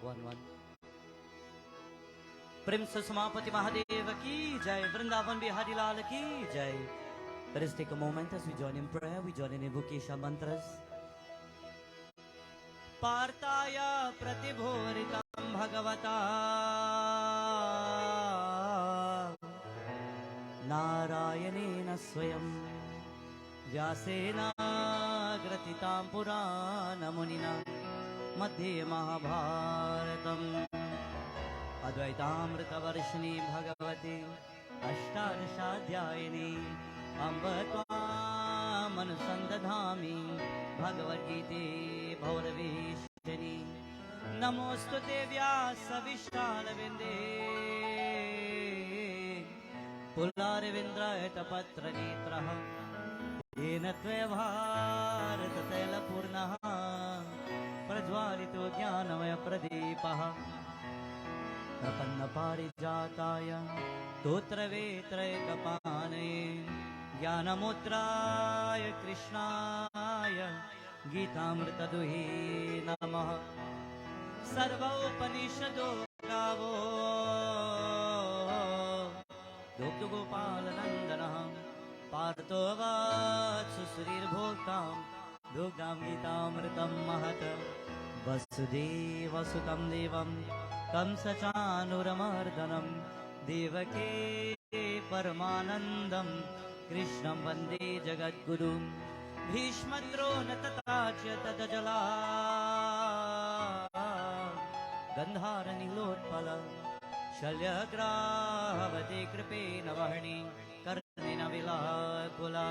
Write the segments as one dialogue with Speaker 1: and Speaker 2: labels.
Speaker 1: 1-1. प्रेम से समापति महादेव की जय, वृंदावन बिहारी लाल की जय. Let us take a moment as we join in prayer, we join in invocation mantras. पार्थाय प्रतिभूरितं भगवता नारायणेन स्वयं व्यासेन ग्रथितां पुराणमुनिना मध्ये महाभारतम् अद्वैतामृतवर्षिणी भगवती अष्टादशाध्यायिनी अम्ब त्वामनुसन्दधामि भगवद्गीते भौरवेशिनी. नमोऽस्तु ते व्यासविशालविन्दे पुल्लारविन्द्रायतपत्रनेत्रः येन त्वया भारततैलपूर्णः प्रज्वालितो ज्ञानमयप्रदीपः. प्रपन्नपारिजाताय स्तोत्रवेत्रैकपाणये ज्ञानमुद्राय कृष्णाय गीतामृतदुहे नमः. सर्वोपनिषदो गावो दुग्धगोपालनन्दनः पार्थो वत्सु सुरीर्भोक्तां दुग्धां गीतामृतं महत्. वसुदेवसुतं देवं कंसचाणूरमर्दनं देवके परमानन्दं कृष्णं वन्दे जगद्गुरुं. भीष्मद्रोण तथा च तदजला गन्धारनीलोत्पल शल्यग्राहवते कृपेण वह्नि कर्णेन विलाकुला.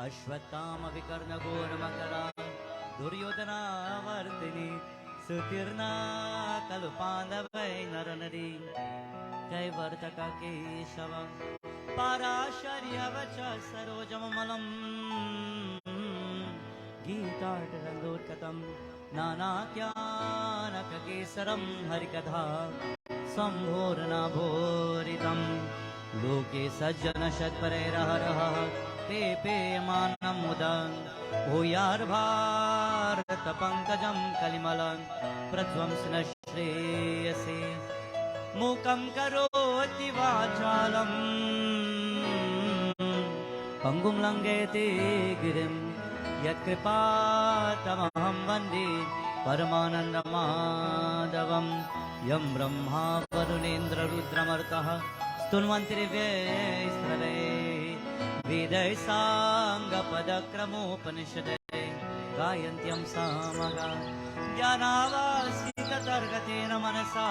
Speaker 1: अश्वत्थामविकर्णघोरमकरा दुर्योधनावर्तिनी सुतीर्णा खलु पाण्डवै नरनरी. कैवर्तक केशव पाराशर्यवच सरोजममलं गीताटरङ्गोत्कटं नानाख्यानककेसरं हरिकथा सम्भोरनाभोरितं. लोके सज्जनशत्परैरहरः पेपेयमानं मुदा भूयार्भारतपङ्कजं कलिमलं प्रध्वंसन श्रेयसे. मूकं करोति वाचालं पङ्गुं लङ्घयते गिरिं यत्कृपातमहं वन्दे परमानन्दमाधवं. यं ब्रह्मा वरुणेन्द्ररुद्रमर्तः स्तुन्वन्तिर्व्यैस्तवे वेदैः साङ्गपदक्रमोपनिषदे गायन्त्यं सामगा. ज्ञानावासिततर्गतेन मनसा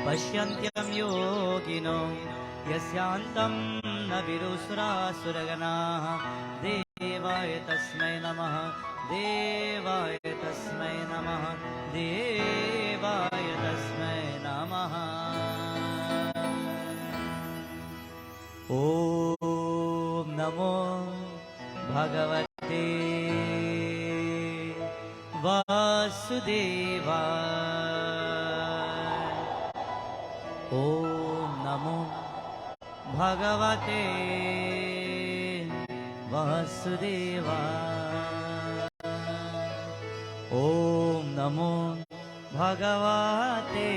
Speaker 1: पश्यन्त्यं योगिनो यस्यान्तं न विदुषुरासुरगणाः. देवाय तस्मै नमः, देवाय तस्मै नमः, देवाय तस्मै नमः. ॐ नमो भगवते वासुदेवाय. ॐ नमो भगवते वासुदेवाय. ॐ नमो भगवते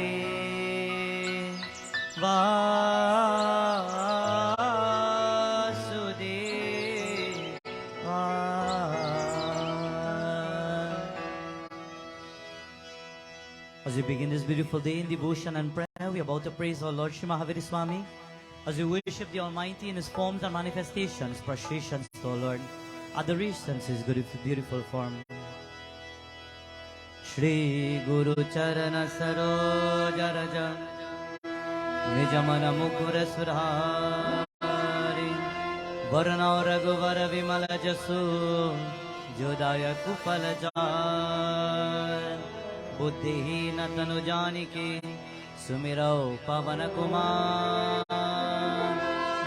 Speaker 1: As we begin this beautiful day in devotion and prayer, we are about to praise our Lord Shri Mahaviri Swami. As we worship the Almighty in His forms and manifestations, prostrations to our Lord, adorations His beautiful form. Shri Guru Charana Saroja Raja Nijamana Mukura Surhari Varna Raguvara Vimala Jasu Jodaya Kupala Jar बुद्धिहीन तनु जानिके सुमिरौ पवन कुमार.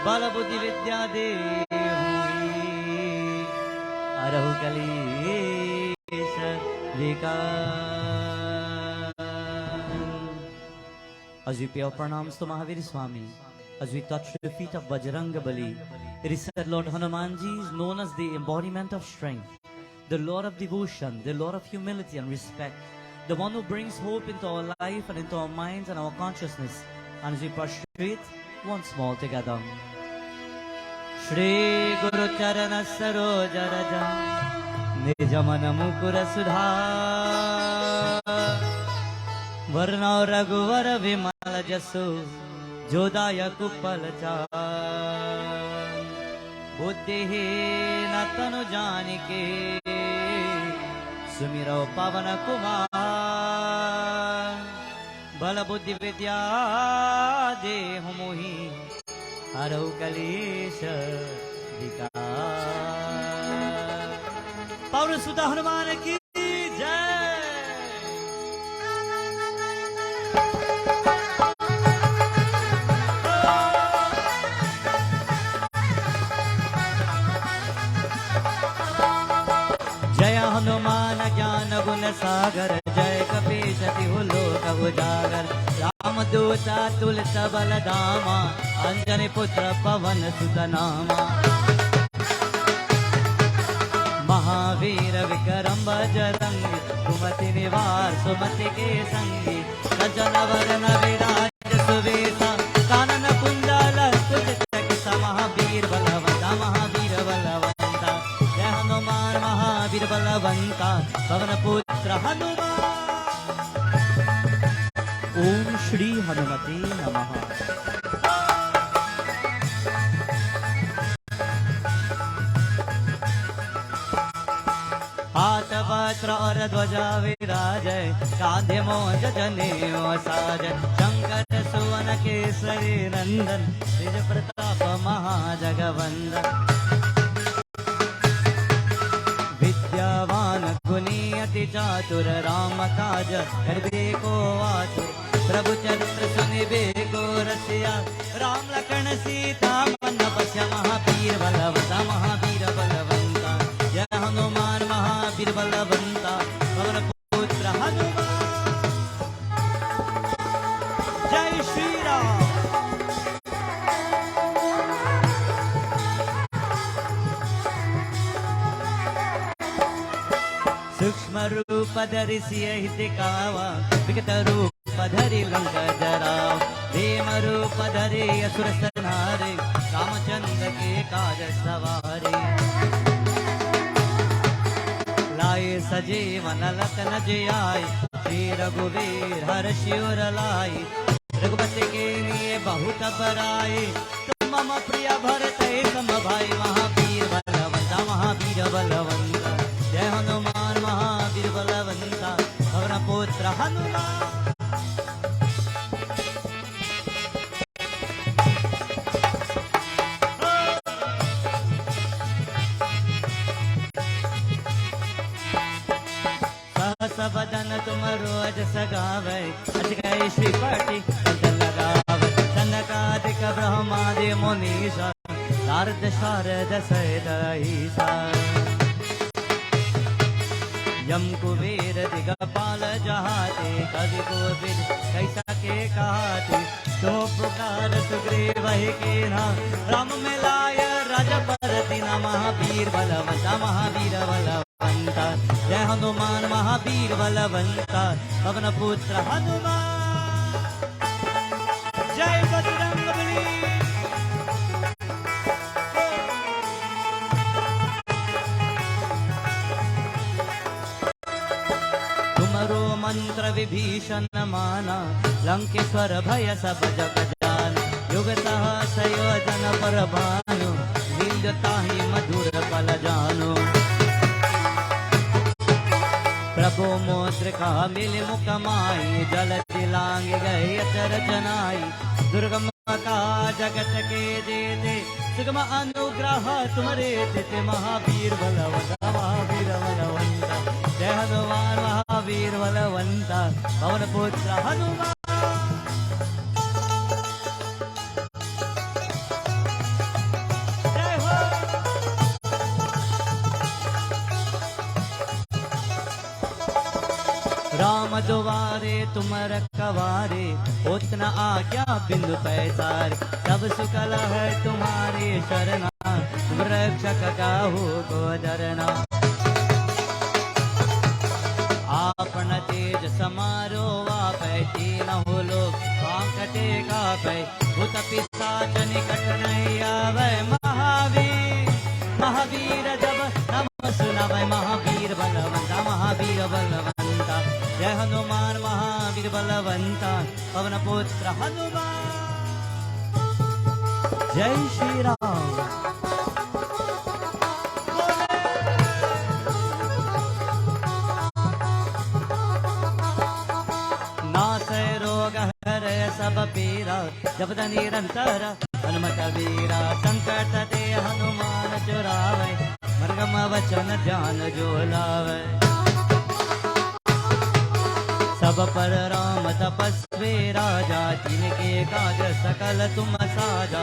Speaker 1: बल बुद्धि विद्या दे अरहु कलेश विकार. As we pay our pranams to Mahaviri Swami, as we touch the feet of Bajranga Bali, it is said Lord Hanumanji is known as the embodiment of strength, the Lord of devotion, the Lord of humility and respect, the one who brings hope into our life and into our minds and our consciousness. And as we prostrate once more together. Shri Guru Charana Saroja Raja Nijamana Mukura Sudha Varna Raghuvara Vimala Jasu Jodaya Kupalacha Buddhi Natanu Janike Sumiro Pavana Kumar Bala Buddhi Vidya Dehu Mohi Haro Kalesha Dika Paura Sudha Hanuman ki Jai Jaya Hanuman Jnana Guna Sagar Jai Kapishati Loka Ujagar Ramaduta Tulsa Baladama Anjani Putra Pavan Sutanama Mahavira Vikaramba Jarangi Kumati Nivar Sumati Ke Sangi Sajana Varana Viraj Suvesa Kanana Kundala Sujita Mahavir Balavanta Mahavir Balavanta Jai Hanuman Mahavir Balavanta Pavana Putra Hanuman Om Shri Hanumate Namaha हाथ वस्त्र और ध्वजा विराजय कांधे मोज जनेऊ साजय शंकर सुवन केसरी नंदन तेज प्रताप महाजगवंदन विद्यावान गुणी अति चातुर राम काज करबे को आतुर प्रभु चरित्र सुनिबे को रसिया राम लखन सीता मन बसिया महावीर बलवंता महावीर बलवंता जय हनुमान महावीर बलवंता पवन पुत्र हनुमान जय श्री राम सूक्ष्म रूप धरि सियहि दिखावा विकट रूप धरि लंक जरावा भीम रूप धरि असुर संहारे रामचंद्र के काज सवारे लाए सजीवन लखन जियाए श्री रघुवीर हर्षि उर लाए रघुपति के लिए बहुत बड़ाए तुम मम प्रिय भरत सम भाई महावीर बलवंता महावीर बलवंता जय हनुमान महावीर बलवंता पवन पुत्र हनुमान बदन तुम रोज सगावे अजगय श्रीपति बदन लगावे सनकादिक ब्रह्मादि मुनीसा नारद शारद सहित ईसा यम कुबेर दिगपाल जहाते कवि कोविद कैसा के कहते तो पुकार सुग्रीव के ना राम मिलाय राज परति न महावीर बलवंता महावीर बलवंता जय हनुमान महावीर बलवंता पवन पुत्र हनुमान जय बजरंगबली तुमरो मंत्र विभीषण माना लंकेश्वर भय सब जग जान युग सहस योजन पर भानु विंदताहि मधुर फल जानो प्रभु मोद्रिका मिल मुख माई जल दिलांग गए अतर जनाई दुर्गम का जगत के देते सुगम अनुग्रह तुम्हारे देते महावीर बलवंता महावीर बलवंता जय हनुमान महावीर बलवंता पवन पुत्र हनुमान राम दुआरे तुम रखवारे उतना आज्ञा बिंदु पैसारे सब सुकल है तुम्हारे शरणा रक्षक काहू को डरना तेज समारो वापै तीन हो लोग आंकटे कापै भूत पिशाच निकट नहीं आवे महावीर महावीर जब नम सुनावै महावीर बलवंता जय हनुमान महावीर बलवंता पवन पुत्र हनुमान जय श्री राम। नासै रोग हरै सब पीरा जपत निरंतर हनुमत वीरा संकट ते हनुमान चुरावै मर्गम वचन ध्यान जो लावै सब पर राम तपस्वी राजा जिनके काज सकल तुम साजा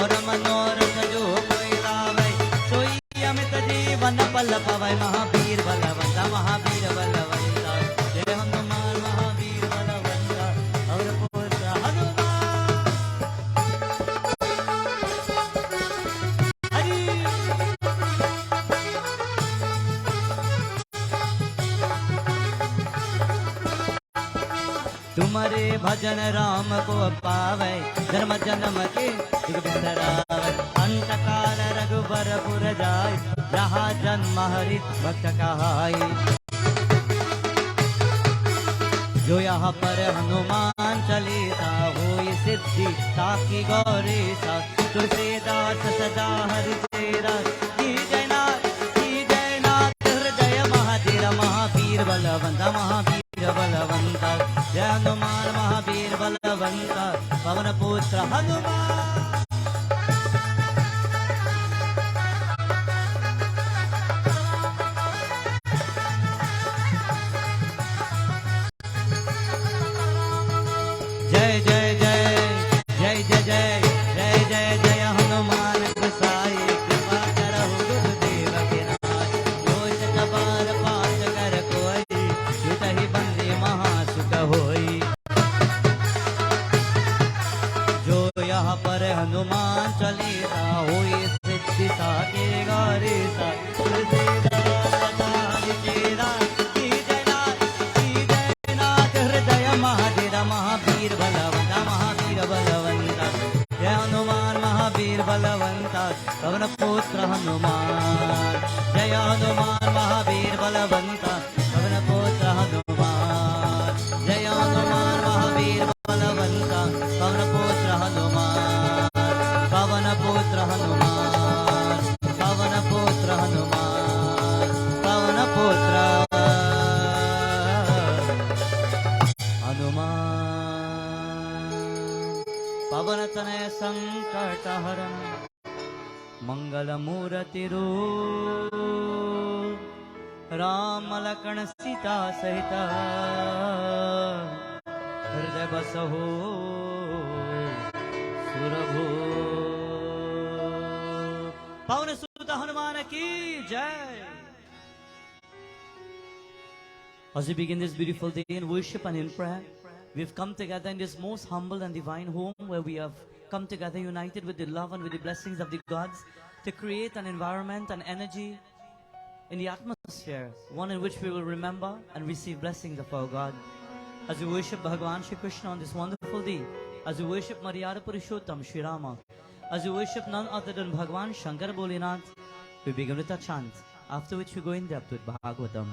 Speaker 1: और मनोरथ जो कोई लावै सोई अमित जीवन पल पवै महावीर बलवंता जय हनुमान महावीर बलवंता और पुत्र हनुमान हरि तुम्हारे भजन राम को पावै धर्म जन्म के दुख बिसरावै अंत काल रघुबरपुर जाय जहाँ जन्म हरि भक्त कहाई जो यहाँ पर हनुमान चालीसा होई सिद्धि ताकि गौरी सा तुलसीदास सदा हरि तेरा की जयनाथ हृदय महाधीर महावीर बलवंता जय हनुमान महावीर बलवंता पवन पुत्र हनुमान जय जय जय जय जय जय जय जय जय हनुमान गोसाई कृपा करहु गुरुदेव के नाथ दोष कबार पाठ कर कोई छूट ही बंदी महासुख होई जो यहाँ पर हनुमान चालीसा होई सिद्धि साके गौरी सा महावीर बलवंता जय हनुमान महावीर बलवंता पवन पुत्र हनुमान जय हनुमान महावीर बलवंता पवन पुत्र हनुमान जय हनुमान महावीर बलवंता पवन पुत्र हनुमान पवन पुत्र हनुमान पवन पुत्र हनुमान पवन पुत्र पवन तनय संकट हरण मंगल मूर्ति रूप राम लखन सीता सहित हृदय बसहु सुरभू पवन सुत हनुमान की जय। As we begin this beautiful day in worship and in prayer, we've come together in this most humble and divine home where we have come together united with the love and with the blessings of the gods to create an environment and energy in the atmosphere, one in which we will remember and receive blessings of our God. As we worship Bhagavan Shri Krishna on this wonderful day, as we worship Maryada Purushottam Shri Rama, as we worship none other than Bhagavan Shankar Bholinath, we begin with a chant, after which we go in depth with Bhagavatam.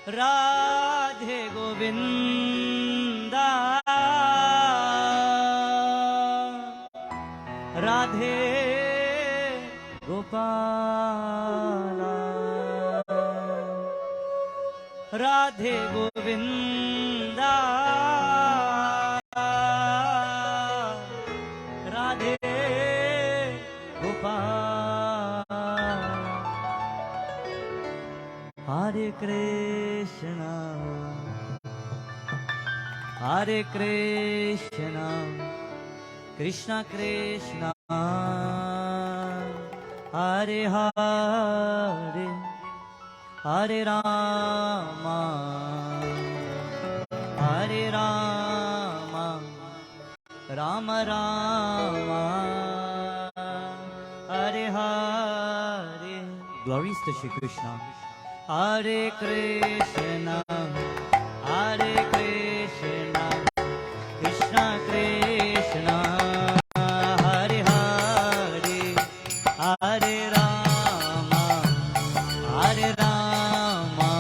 Speaker 1: Radhe Govinda Radhe Gopala Radhe Govinda Radhe Gopala Hare Krishna Krishna Krishna Hare Hare Hare Ram Ram Ram to Shri Krishna. Hare Krishna, Hare Krishna, Krishna Krishna, Hare Hare, Hare Rama, Hare Rama,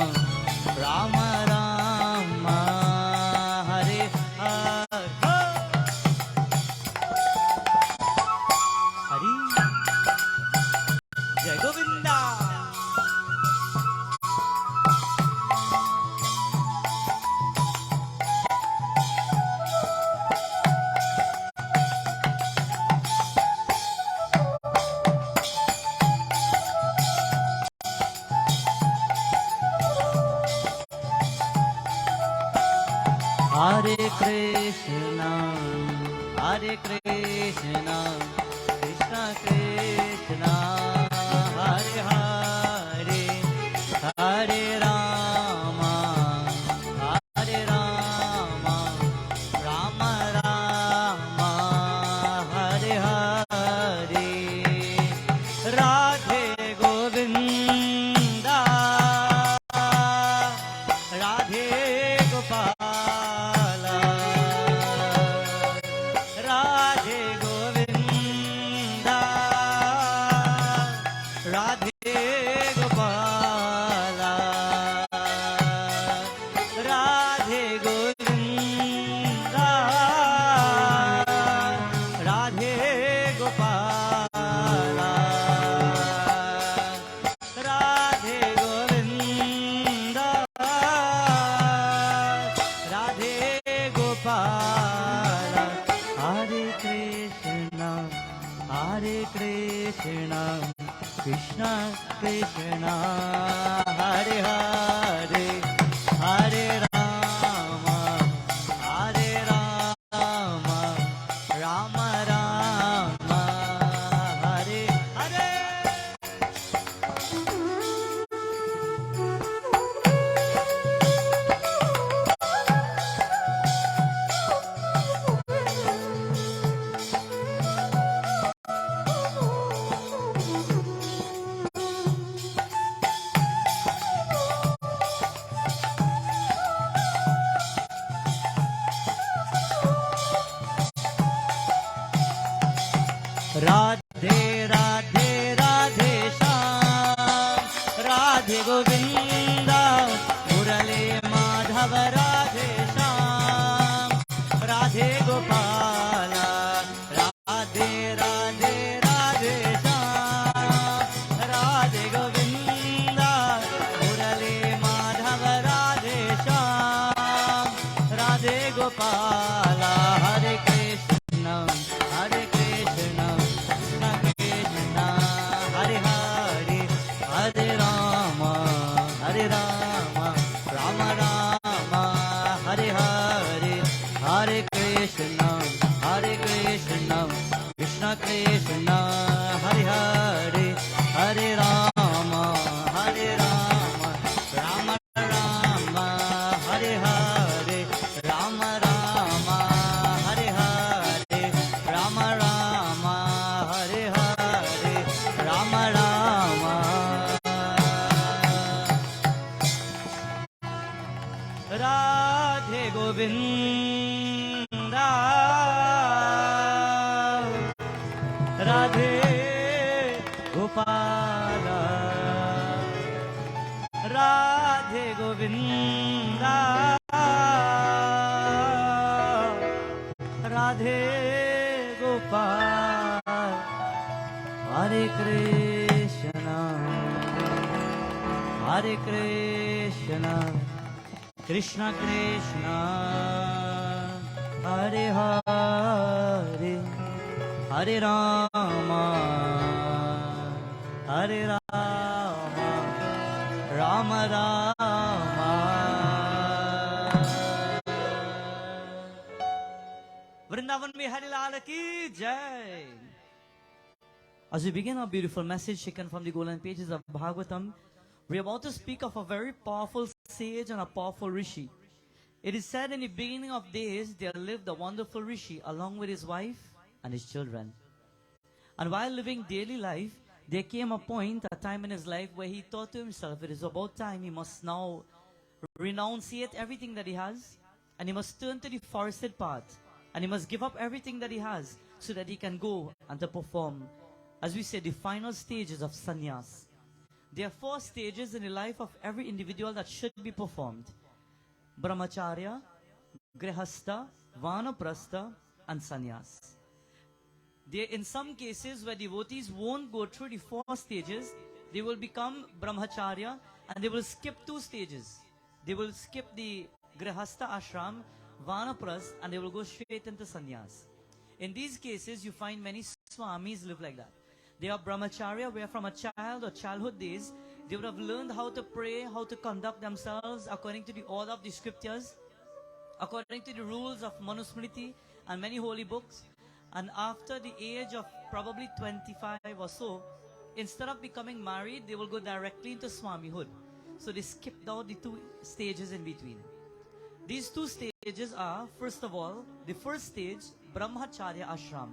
Speaker 1: Rama Rama, Hare Hare. Hari Jai Govinda. Hare Krishna, Hare Krishna, Krishna Krishna, Hare Hare, Hare Rama, Hare Rama, Rama Rama, Hare Hare, Radhe Govinda, Radhe Gopal. Radhe Govinda, Radhe Gopala, Radhe Govinda, Radhe Gopala, Radhe Govinda, Radhe Gopala. Hare Krishna, Hare Krishna, Krishna Krishna, Hare Hare, Hare Rama, Hare Rama, Rama Rama, Hare Hare. Radhe Radhe Radhe Shyam, Radhe Govinda, Murali Madhava Radhe Shyam, Radhe Gopala, Radhe Radhe Radhe Shyam, Radhe Govinda, Murali Madhava Radhe Shyam, Radhe Gopala, Hare Krishna, Hare Krishna, Krishna Krishna, Hare Hare, Hare Rama, Hare Rama, Rama Rama, Hare Hare, Hare Krishna, Hare Krishna, Krishna Krishna, Hare Hare, Hare Rama, Hare Rama, Rama Rama, Hare Hare, Rama Rama, Hare Hare, Rama Rama, Hare Hare, Rama Rama. Radhe Govinda, Radhe Gopala, Radhe Govinda, Radhe Gopal, Hare Krishna, Hare Krishna, Krishna Krishna, Hare Hare, Hare Rama, Hare Rama, Rama Rama. Vrindavan mein Hari Lal ki jai. As we begin our beautiful message taken from the golden pages of Bhagavatam, we are about to speak of a very powerful sage and a powerful rishi. It is said in the beginning of days, there lived a wonderful rishi along with his wife and his children. And while living daily life, There came a point, a time in his life where he thought to himself, it is about time he must now renunciate everything that he has, and he must turn to the forested path, and he must give up everything that he has so that he can go and to perform, as we say, the final stages of sannyas. There are 4 stages in the life of every individual that should be performed: brahmacharya, grihastha, vanaprastha, and sannyas. There, in some cases where devotees won't go through the 4 stages, they will become brahmacharya and they will skip 2 stages. They will skip the grihastha ashram, vanaprastha, and they will go straight into sannyas. In these cases, you find many swamis live like that. They are brahmacharya, where from a child or childhood days, they would have learned how to pray, how to conduct themselves according to the order of the scriptures, according to the rules of Manusmriti and many holy books. And after the age of probably 25 or so, instead of becoming married, they will go directly into swamihood. So they skipped out the 2 stages in between. These 2 stages are, first of all, the first stage, brahmacharya ashram.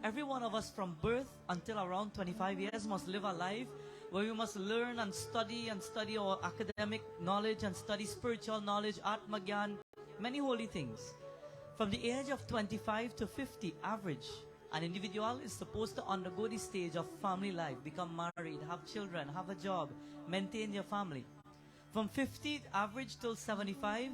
Speaker 1: Every one of us from birth until around 25 years must live a life where we must learn and study our academic knowledge and study spiritual knowledge, atma gyan, many holy things. From the age of 25 to 50, average, an individual is supposed to undergo the stage of family life, become married, have children, have a job, maintain your family. From 50 average till 75,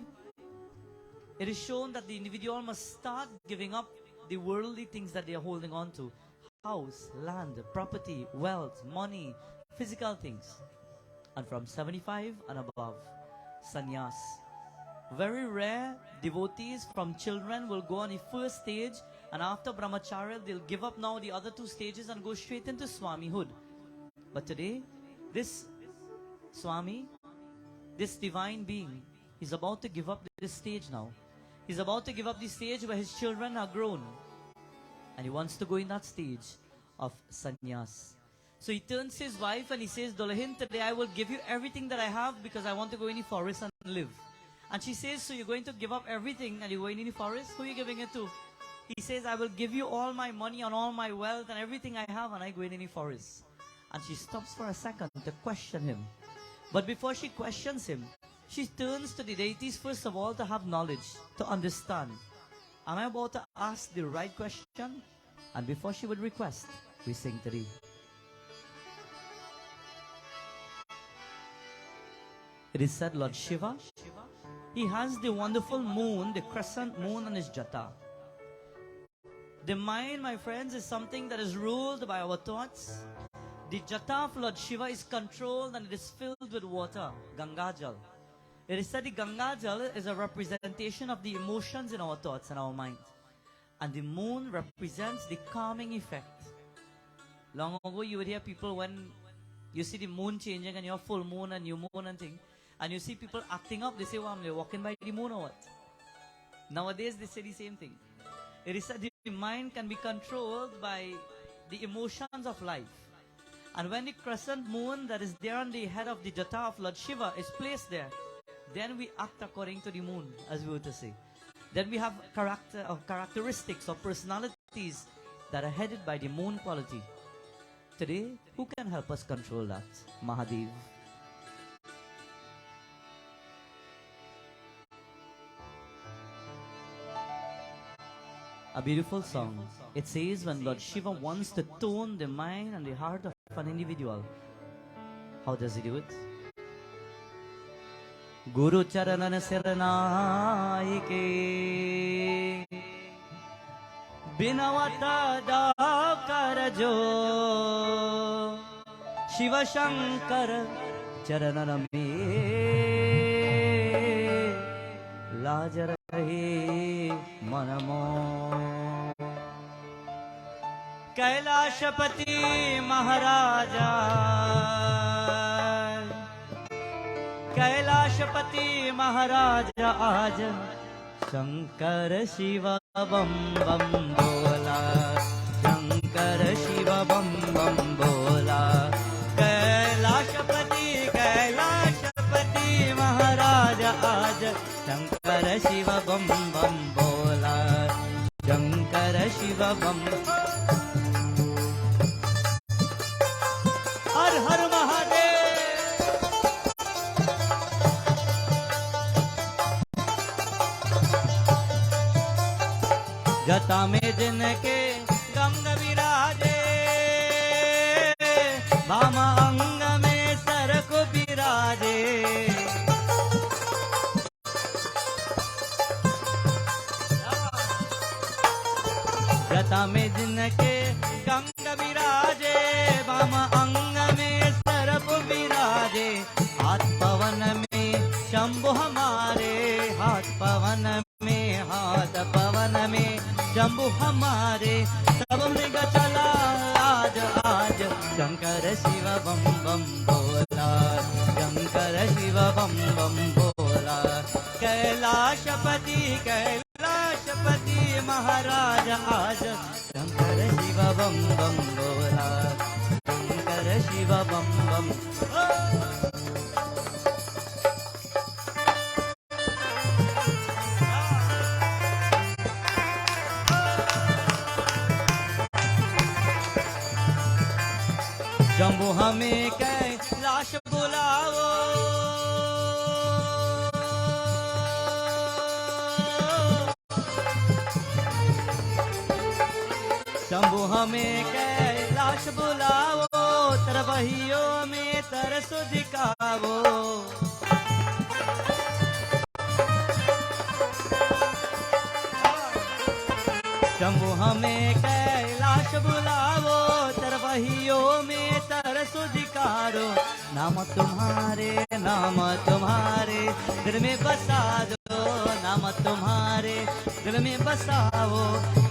Speaker 1: it is shown that the individual must start giving up the worldly things that they are holding on to. House, land, property, wealth, money, physical things. And from 75 and above, sannyas. Very rare devotees from children will go on the first stage, and after brahmacharya, they'll give up now the other 2 stages and go straight into swamihood. But today, this swami, this divine being, is about to give up this stage now. He's about to give up the stage where his children are grown. And he wants to go in that stage of sannyas. So he turns to his wife and he says, Dolahin, today I will give you everything that I have because I want to go in the forest and live. And she says, so you're going to give up everything and you're going in the forest? Who are you giving it to? He says, I will give you all my money and all my wealth and everything I have, and I go in the forest. And she stops for a second to question him. But before she questions him, she turns to the deities first of all to have knowledge, to understand. Am I about to ask the right question? And before she would request, we sing to thee. It is said Lord Shiva, he has the wonderful moon, the crescent moon on his jata. The mind, my friends, is something that is ruled by our thoughts. The jata of Lord Shiva is controlled and it is filled with water, Gangajal. It is said the Gangajal is a representation of the emotions in our thoughts and our mind. And the moon represents the calming effect. Long ago, you would hear people when you see the moon changing and you have full moon and new moon and thing, and you see people acting up, they say, well, they're walking by the moon or what? Nowadays, they say the same thing. It is said the mind can be controlled by the emotions of life. And when the crescent moon that is there on the head of the jata of Lord Shiva is placed there, then we act according to the moon, as we were to say. Then we have characteristics or personalities that are headed by the moon quality. Today, who can help us control that? Mahadev. A beautiful song. It says when Lord Shiva wants to tone the mind and the heart of an individual, how does he do it? Guru Charanan Saranayike Binavata Dakarajo Shiva Shankar Charananame Lajarahe Manamo Kailashapati Maharaja Kailashapati Maharaja Aaj Shankar Shiva Bam Bam Bola Shankar Shiva Bam Bam Bola Kailashapati Maharaja Aaj Shankar Shiva Bam Bam Bola Shankar Shiva Bam जटा में जिनके गंग विराजे, वाम अंग में सरक विराजे। जटा में जिनके गंग विराजे, वाम अंग में सरप विराजे। हाथ पवन में शंभु हमारे, हाथ पवन में, हाथ पवन में शंभु हमारे। सब मृग चला आज आज, शंकर शिव बम बम बोला, शंकर शिव बम बम बोला। कैलाशपति कैलाशपति महाराज आज, शंकर शिव बम बम बोला, शंकर शिव बम बम। शंभु हमें कैलाश बुलाओ, शंभु हमें कैलाश बुलाओ। तरवहियों में तरस दिखाओ, शंभु हमें कैलाश बुलाओ। तरवहियों में तरस दिखाओ। नाम तुम्हारे दिल में बसा दो, नाम तुम्हारे दिल में बसाओ।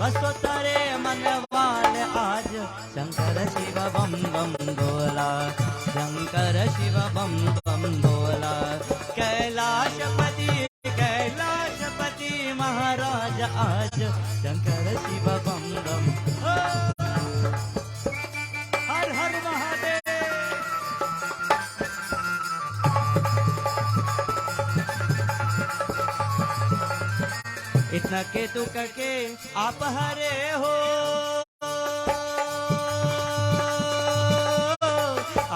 Speaker 1: बसो तारे मन वाले आज, शंकर शिव बम बम बोला, शंकर शिव बम बम बोला। कैलाशपति कैलाशपति महाराज आज, शंकर शिव बम बम। हर हर महादेव। इतना के तू करके आप हरे हो,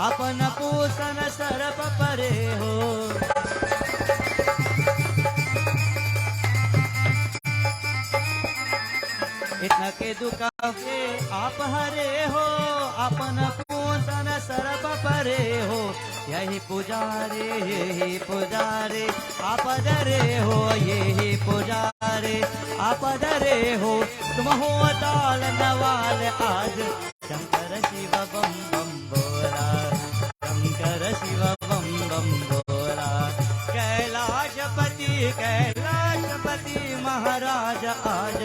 Speaker 1: आपन पूसन सरप परे हो। इतना के दुख के आप हरे हो, आपन पूसन सरप परे हो। यही पुजारे आप डरे हो, यही पुजारे आप डरे हो। तुम हो ताल नवाल आज, शंकर शिव बम बम बोला, शंकर शिव बम बम बोला। कैलाशपति कैलाशपति महाराज आज,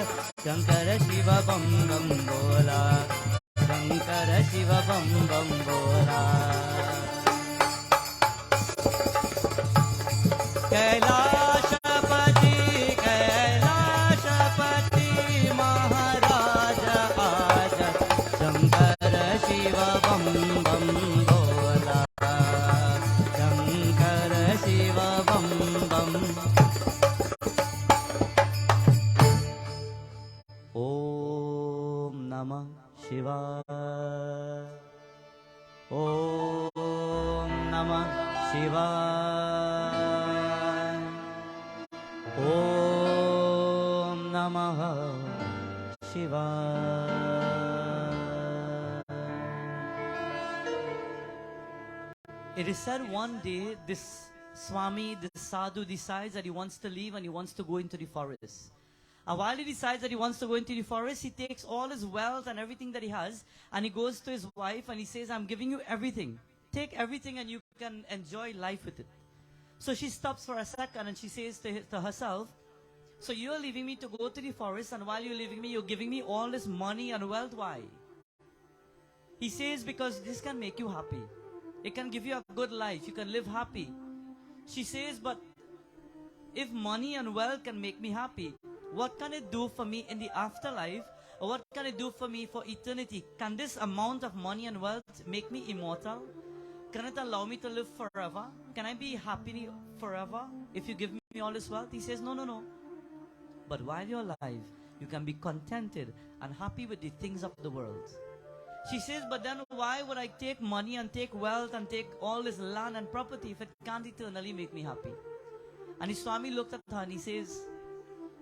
Speaker 1: शंकर शिव बम बम बोला, शंकर शिव बम बम बोला। कैलाशपति कैलाशपति महाराज आज, शंकर शिव बम बम बोला, शंकर शिव बम बम। ओम नमः शिवाय, ओम नमः शिवाय, ओम नमः शिवाय। It is said one day this Swami, this sadhu decides that he wants to leave and he wants to go into the forest. And while he decides that he wants to go into the forest, he takes all his wealth and everything that he has and he goes to his wife and he says, I'm giving you everything. Take everything and you can enjoy life with it. So she stops for a second and she says to herself, so you're leaving me to go to the forest, and while you're leaving me, you're giving me all this money and wealth. Why? He says, because this can make you happy. It can give you a good life. You can live happy. She says, but if money and wealth can make me happy, what can it do for me in the afterlife? Or what can it do for me for eternity? Can this amount of money and wealth make me immortal? Can it allow me to live forever? Can I be happy forever if you give me all this wealth? He says, no, no, no. But while you're alive, you can be contented and happy with the things of the world. She says, but then why would I take money and take wealth and take all this land and property if it can't eternally make me happy? And his Swami looked at her and he says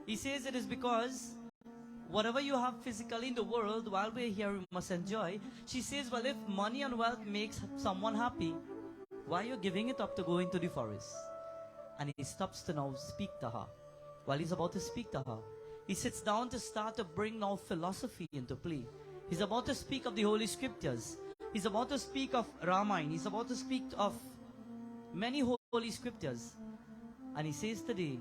Speaker 1: it is because whatever you have physically in the world, while we're here, we must enjoy. She says, well, if money and wealth makes someone happy, why are you giving it up to go into the forest? And he stops to now speak to her. While he's about to speak to her, he sits down to start to bring now philosophy into play. He's about to speak of the Holy Scriptures. He's about to speak of Ramayana. He's about to speak of many Holy Scriptures. And he says today,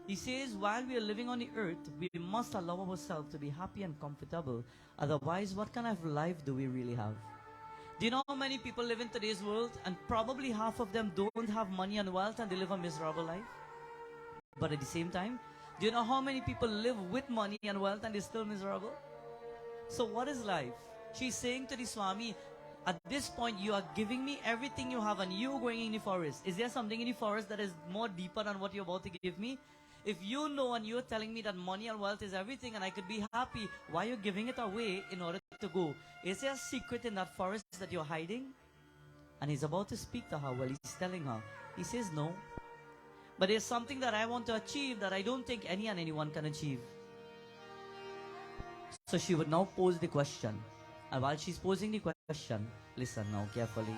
Speaker 1: he says, while we are living on the earth, we must allow ourselves to be happy and comfortable. Otherwise, what kind of life do we really have? Do you know how many people live in today's world, and probably half of them don't have money and wealth and they live a miserable life? But at the same time, do you know how many people live with money and wealth and they're still miserable? So what is life? She's saying to the Swami, at this point you are giving me everything you have and you're going in the forest. Is there something in the forest that is more deeper than what you're about to give me? If you know and you're telling me that money and wealth is everything and I could be happy, why are you giving it away in order to go? Is there a secret in that forest that you're hiding? And he's about to speak to her while he's telling her. He says, no. But there's something that I want to achieve that I don't think any and anyone can achieve. So she would now pose the question. And while she's posing the question, listen now carefully.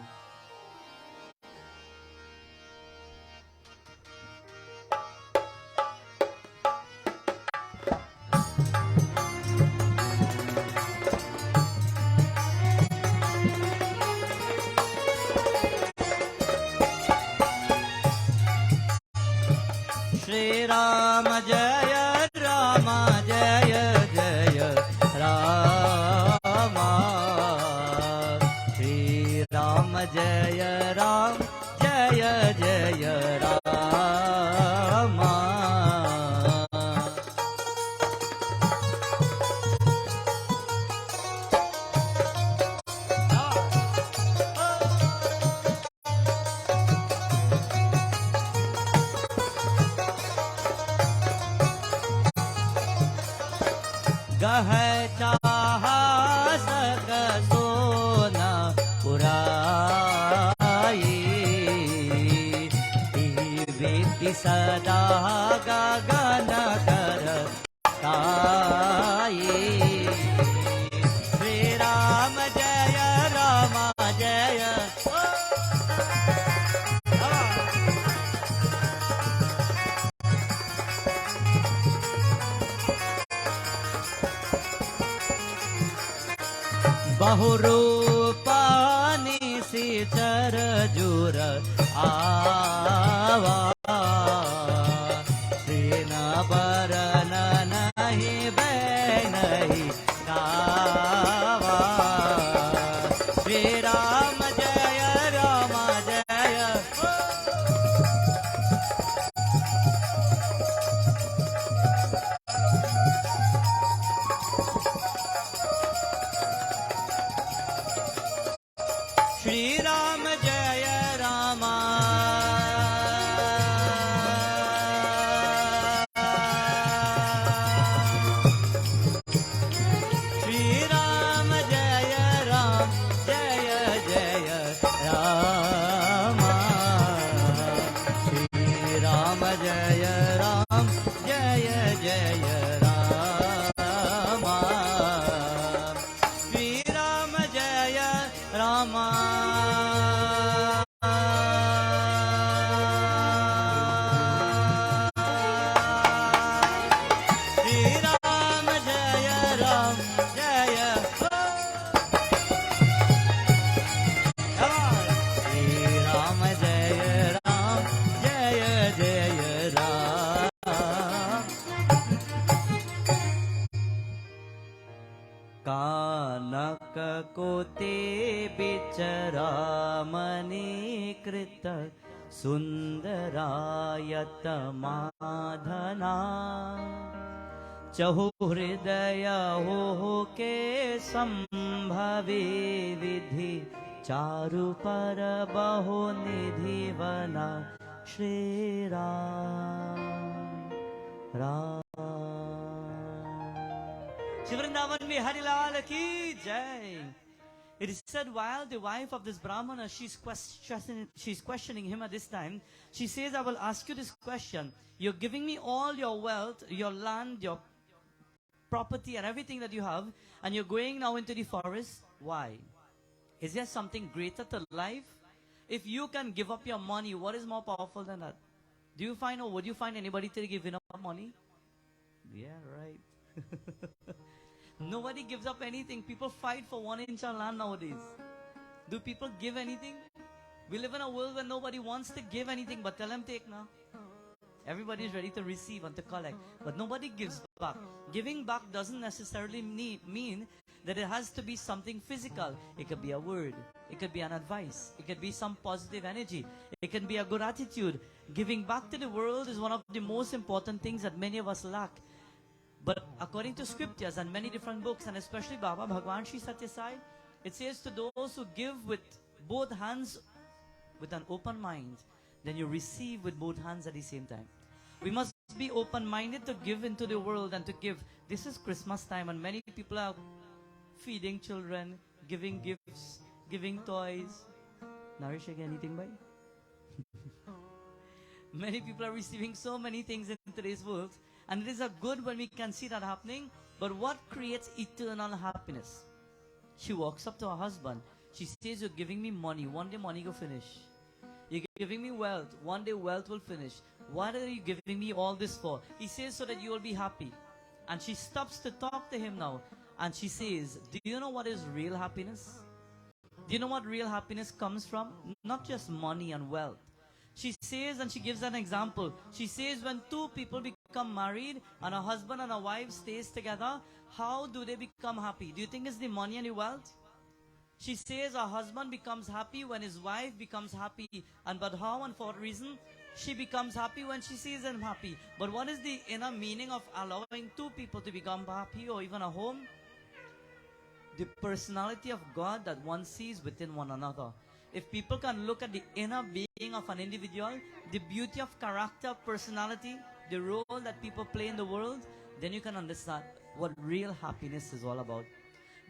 Speaker 1: Shri Rama Jaya Rama Jaya Jaya Rama Shri Rama Jaya Ram Jaya Jaya Rama. गह चाहा सक सोना पुराई बेटी सदा गगन कर ताई श्री राम जय राम जय बहुरूपानी सी चर जुर आवा सीन बरन नहीं बै नहीं गावा श्री राम जय राम जय Shri Ram Jaya Rama Shri Ram Jaya Ram Jaya Jaya Rama Shri Ram Jaya Ram Jaya Jaya Rama Shri Ram Jaya Rama कानक कोते बिचरामणिकृत सुंदरायत माधना चहु हृदय हो के संभवे विधि चारु पर बहु निधि वना Shri Ram Ram Shivrindavan Bihari Lal ki jai. It is said while the wife of this Brahmana, she's questioning him at this time. She says, I will ask you this question. You're giving me all your wealth, your land, your property and everything that you have, and you're going now into the forest. Why? Is there something greater to life? If you can give up your money, what is more powerful than that? Do you find, or would you find anybody to give up money? Yeah, right. Nobody gives up anything. People fight for 1 inch of land nowadays. Do people give anything? We live in a world where nobody wants to give anything, but tell them take now. Everybody is ready to receive and to collect, but nobody gives back. Giving back doesn't necessarily mean that it has to be something physical. It could be a word. It could be an advice. It could be some positive energy. It can be a good attitude. Giving back to the world is one of the most important things that many of us lack. But according to scriptures and many different books, and especially Baba Bhagwan Sri Satya Sai, it says to those who give with both hands, with an open mind, then you receive with both hands at the same time. We must be open-minded to give into the world and to give. This is Christmas time, and many people are feeding children, giving gifts, giving toys. Naresh, anything by? Many people are receiving so many things in today's world, and it is a good when we can see that happening. But what creates eternal happiness? She walks up to her husband. She says, "You're giving me money. One day money will finish. You're giving me wealth. One day wealth will finish. What are you giving me all this for?" He says, "So that you will be happy." And she stops to talk to him now. And she says, "Do you know what is real happiness? Do you know what real happiness comes from? Not just money and wealth." She says, and she gives an example. She says, when two people become married and a husband and a wife stays together, how do they become happy? Do you think it's the money and the wealth? She says a husband becomes happy when his wife becomes happy. And but how and for what reason? She becomes happy when she sees him happy. But what is the inner meaning of allowing two people to become happy, or even a home? The personality of God that one sees within one another. If people can look at the inner being of an individual, the beauty of character, personality, the role that people play in the world, then you can understand what real happiness is all about.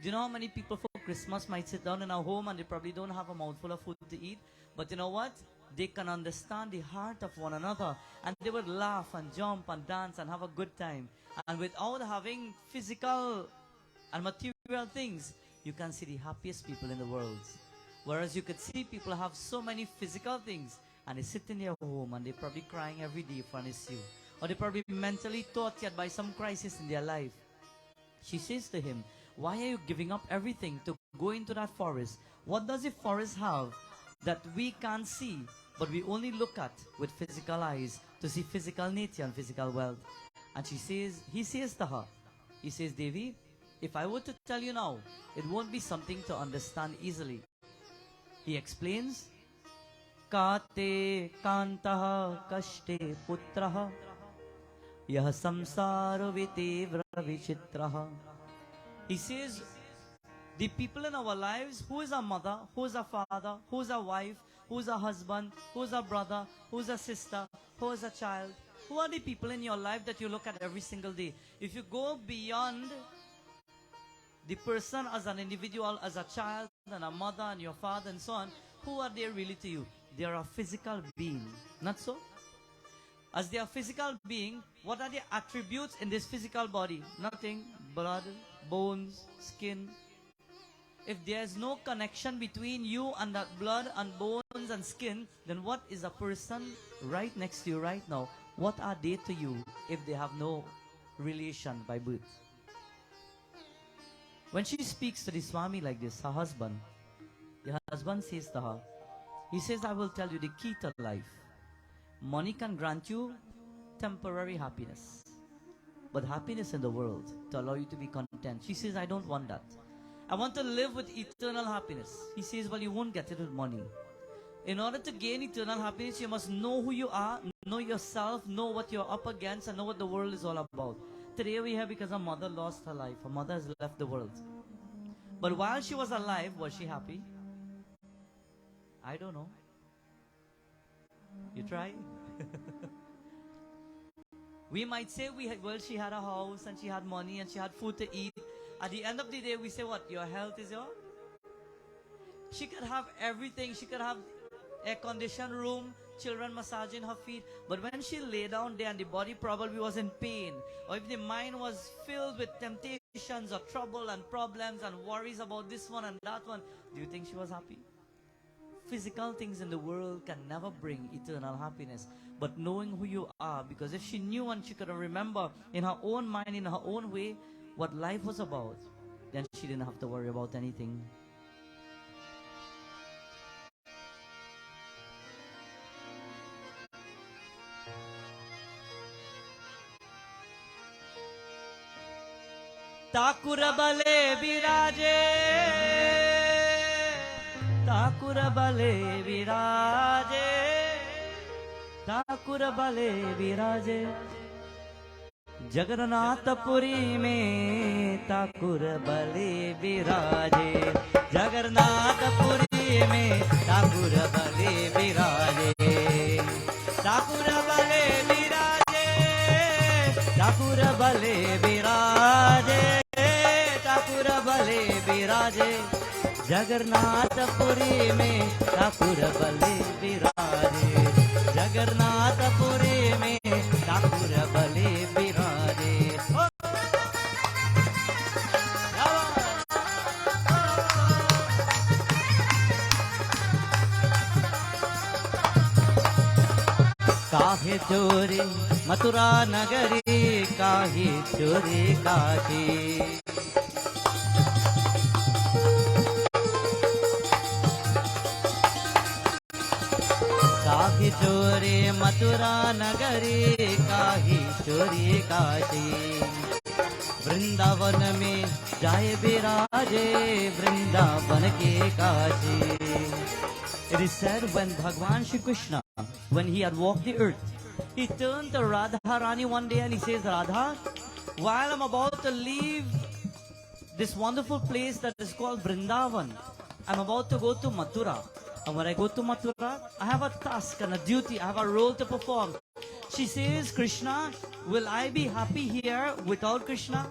Speaker 1: Do you know how many people for Christmas might sit down in a home and they probably don't have a mouthful of food to eat? But you know what? They can understand the heart of one another, and they would laugh and jump and dance and have a good time. And without having physical and material things, you can see the happiest people in the world. Whereas you could see people have so many physical things, and they sit in their home and they're probably crying every day for an issue. Or they're probably mentally tortured by some crisis in their life. She says to him, "Why are you giving up everything to go into that forest? What does the forest have that we can't see, but we only look at with physical eyes to see physical nature and physical wealth?" And he says to her, he says, "Devi, if I were to tell you now, it won't be something to understand easily." He explains, "Kate kantaha kashte putraha yah samsara vitevra vichitraha." He says, the people in our lives, who is our mother, who is our father, who is our wife, who is our husband, who is our brother, who is our sister, who is a child, who are the people in your life that you look at every single day? If you go beyond the person as an individual, as a child, and a mother, and your father, and so on, who are they really to you? They are a physical being, not so? As they are physical being, what are the attributes in this physical body? Nothing. Blood, bones, skin. If there is no connection between you and that blood and bones and skin, then what is a person right next to you right now? What are they to you if they have no relation by birth? When she speaks to the Swami like this, her husband, the husband says to her, he says, "I will tell you the key to life. Money can grant you temporary happiness, but happiness in the world to allow you to be content." She says, "I don't want that. I want to live with eternal happiness." He says, "Well, you won't get it with money. In order to gain eternal happiness, you must know who you are, know yourself, know what you're up against, and know what the world is all about." Today we have because her mother lost her life. Her mother has left the world. But while she was alive, was she happy? I don't know. You try? We might say, she had a house and she had money and she had food to eat. At the end of the day, we say what? Your health is your? She could have everything. She could have air-conditioned room, children massaging her feet. But when she lay down there and the body probably was in pain, or if the mind was filled with temptations or trouble and problems and worries about this one and that one, do you think she was happy? Physical things in the world can never bring eternal happiness. But knowing who you are, because if she knew and she could remember in her own mind, in her own way, what life was about, then she didn't have to worry about anything. Takurabale viraje, Takurabale viraje, Takurabale viraje. Jagannatapuri mein Takurabale viraje, Jagannatapuri mein Takurabale viraje, Takurabale viraje, Takurabale viraje. Takurabale viraje, Jagannatapuri mein Takurabale viraje, Jagannatapuri mein Takurabale viraje. काहे चोरी मथुरा नगरी, काहे चोरी काशी, काहे चोरी मथुरा नगरी, काहे चोरी काशी। वृंदावन में जाए विराजे, वृंदावन के Kashi. It is said when Bhagwan Shri Krishna, when he had walked the earth, he turned to Radha Rani one day and he says, Radha, while I'm about to leave this wonderful place that is called Vrindavan, I'm about to go to Mathura. And when I go to Mathura, I have a task and a duty, I have a role to perform. She says, Krishna, will I be happy here without Krishna?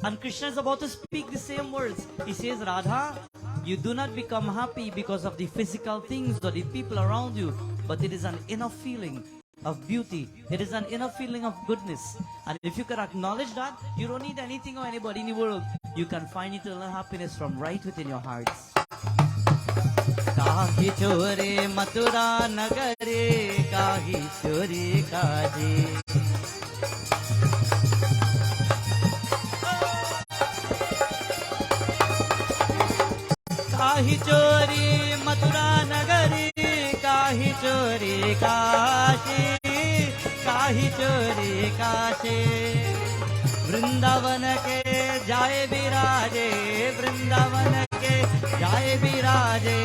Speaker 1: And Krishna is about to speak the same words. He says, Radha, you do not become happy because of the physical things or the people around you, but it is an inner feeling of beauty. It is an inner feeling of goodness. And if you can acknowledge that, you don't need anything or anybody in the world. You can find eternal happiness from right within your hearts. Kahi chore Mathura nagare, kahi chore kaji. काहि चोरी मथुरा नगरी, काहि चोरी काशी, काहि चोरी काशी। वृंदावन के जाए विराजे, वृंदावन के जाए विराजे,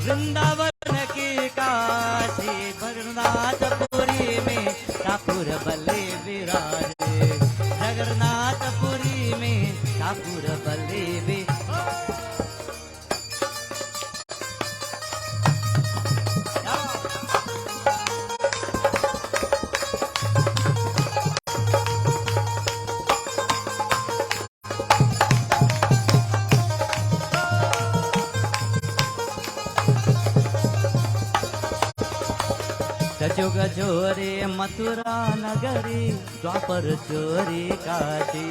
Speaker 1: वृंदावन की काशी। जगन्नाथपुरी में ठाकुर बले विराजे, जगन्नाथपुरी में ठाकुर बले विराजे। जुग चोरी मथुरा नगरी, द्वापर चोरी काशी।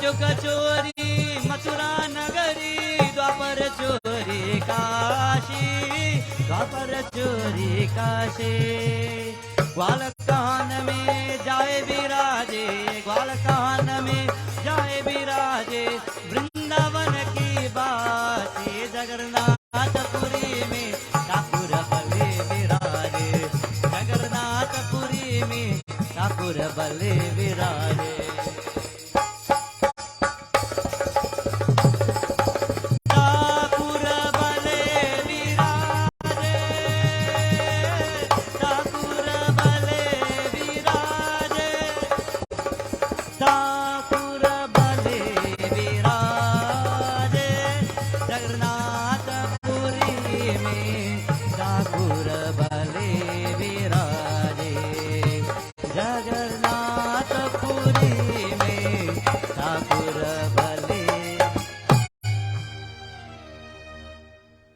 Speaker 1: जुग चोरी मथुरा नगरी, द्वापर चोरी काशी, द्वापर चोरी काशी। ग्वाल कान में जाए विराजे, ग्वाल कान में जाए विराजे, वृंदावन की बासी। जगन्नाथपुरी में ठाकुर बले विराजे, जगन्नाथपुरी में ठाकुर बले विराजे।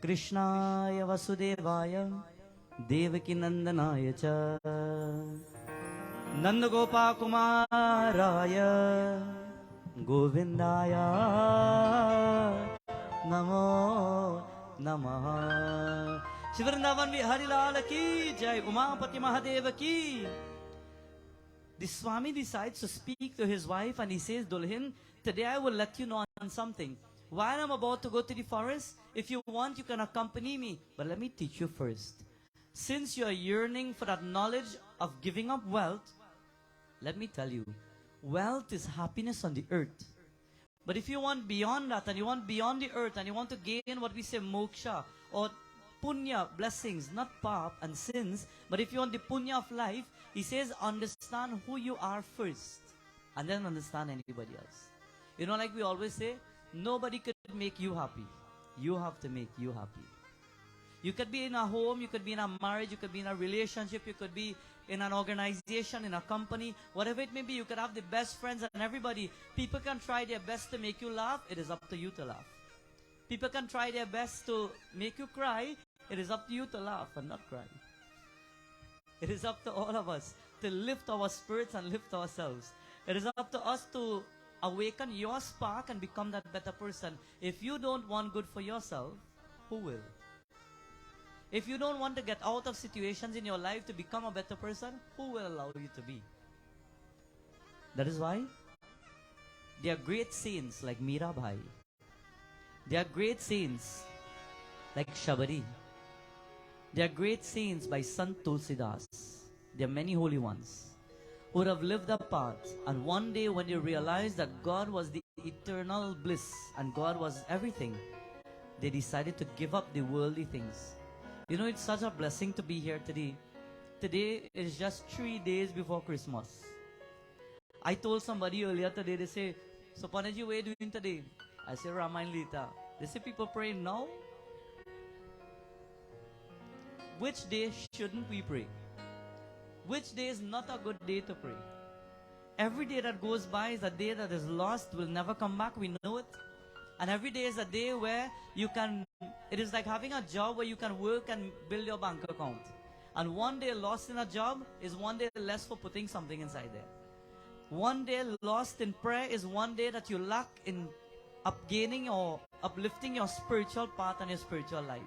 Speaker 1: कृष्णाय वसुदेवाय देवकी नंदनाय च नंदगोपाकुमाराय गोविंदाय नमो नमः। श्री वृंदावन बिहारी लाल की जय, उमापति महादेव की। The Swami decides to speak to his wife and he says, Dulhin, today I will let you know on something. While I'm about to go to the forest, if you want, you can accompany me. But let me teach you first. Since you are yearning for that knowledge of giving up wealth, let me tell you, wealth is happiness on the earth. But if you want beyond that, and you want beyond the earth, and you want to gain what we say moksha, or punya, blessings, not pap and sins, but if you want the punya of life, he says, understand who you are first, and then understand anybody else. You know, like we always say, nobody could make you happy. You have to make you happy. You could be in a home, you could be in a marriage, you could be in a relationship, you could be in an organization, in a company, whatever it may be. You could have the best friends and everybody. People can try their best to make you laugh. It is up to you to laugh. People can try their best to make you cry. It is up to you to laugh and not cry. It is up to all of us to lift our spirits and lift ourselves. It is up to us to awaken your spark and become that better person. If you don't want good for yourself, who will? If you don't want to get out of situations in your life to become a better person, who will allow you to be? That is why there are great saints like Mirabai. There are great saints like Shabari. There are great saints by Sant Tulsidas. There are many holy ones who have lived a path, and one day when they realized that God was the eternal bliss and God was everything, they decided to give up the worldly things. You know, it's such a blessing to be here today. Today is just 3 days before Christmas. I told somebody earlier today, they say, so Panaji, what are you doing today? I say, Ramayan Lita. They say, people pray now. Which day shouldn't we pray? Which day is not a good day to pray? Every day that goes by is a day that is lost, will never come back, we know it. And every day is a day where you can, it is like having a job where you can work and build your bank account. And one day lost in a job is one day less for putting something inside there. One day lost in prayer is one day that you lack in upgaining or uplifting your spiritual path and your spiritual life.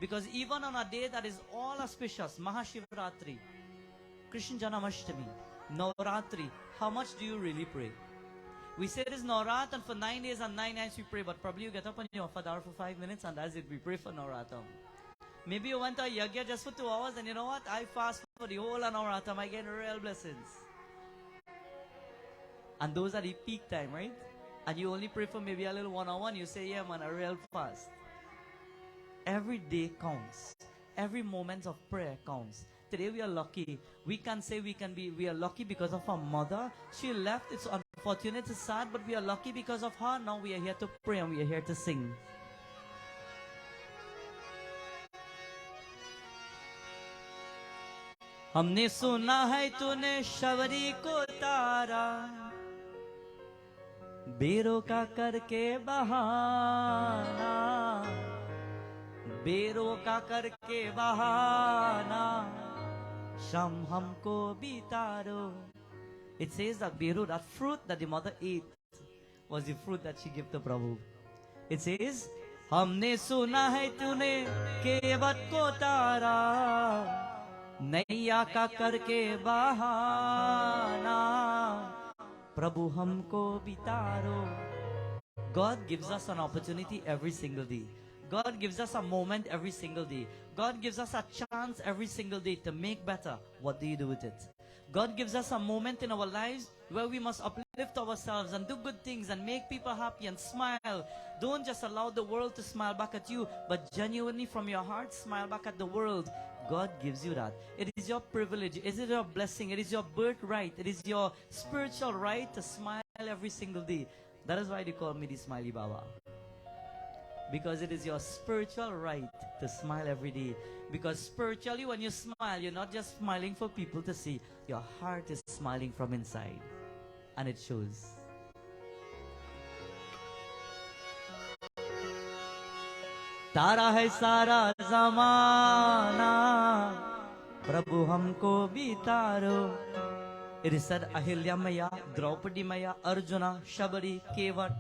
Speaker 1: Because even on a day that is all auspicious, Mahashivratri, Krishna Janamashtami, Navratri, how much do you really pray? We say it is Navrat, and for 9 days and 9 nights we pray, but probably you get up on your fadar for 5 minutes and that's it, we pray for Navratam. Maybe you went to a yagya just for 2 hours, and you know what? I fast for the whole of Navratam, I get real blessings. And those are the peak time, right? And you only pray for maybe a little 1 hour, and you say, yeah man, a real fast. Every day counts. Every moment of prayer counts. Today we are lucky. We can say we are lucky because of our mother. She left. It's unfortunate, it's sad, but we are lucky because of her. Now we are here to pray and we are here to sing. हमने सुना है तूने शबरी को तारा, बेरों का करके बहाना, बेरों का करके बहाना, शम हमको बितारो. It says that beru, that fruit that the mother ate, was the fruit that she gave to Prabhu. It says, हमने सुना है तूने केवट को तारा, नैया का करके बहाना, प्रभु हमको बितारो. God gives us an opportunity every single day. God gives us a moment every single day. God gives us a chance every single day to make better. What do you do with it? God gives us a moment in our lives where we must uplift ourselves and do good things and make people happy and smile. Don't just allow the world to smile back at you, but genuinely from your heart smile back at the world. God gives you that. It is your privilege. It is your blessing. It is your birthright. It is your spiritual right to smile every single day. That is why they call me the Smiley Baba. Because it is your spiritual right to smile every day. Because spiritually, when you smile, you're not just smiling for people to see. Your heart is smiling from inside. And it shows. तारा है सारा जमाना, प्रभु हमको भी तारो. It is said Ahilya Maya, Draupadi Maya, Arjuna, Shabari, Kevat,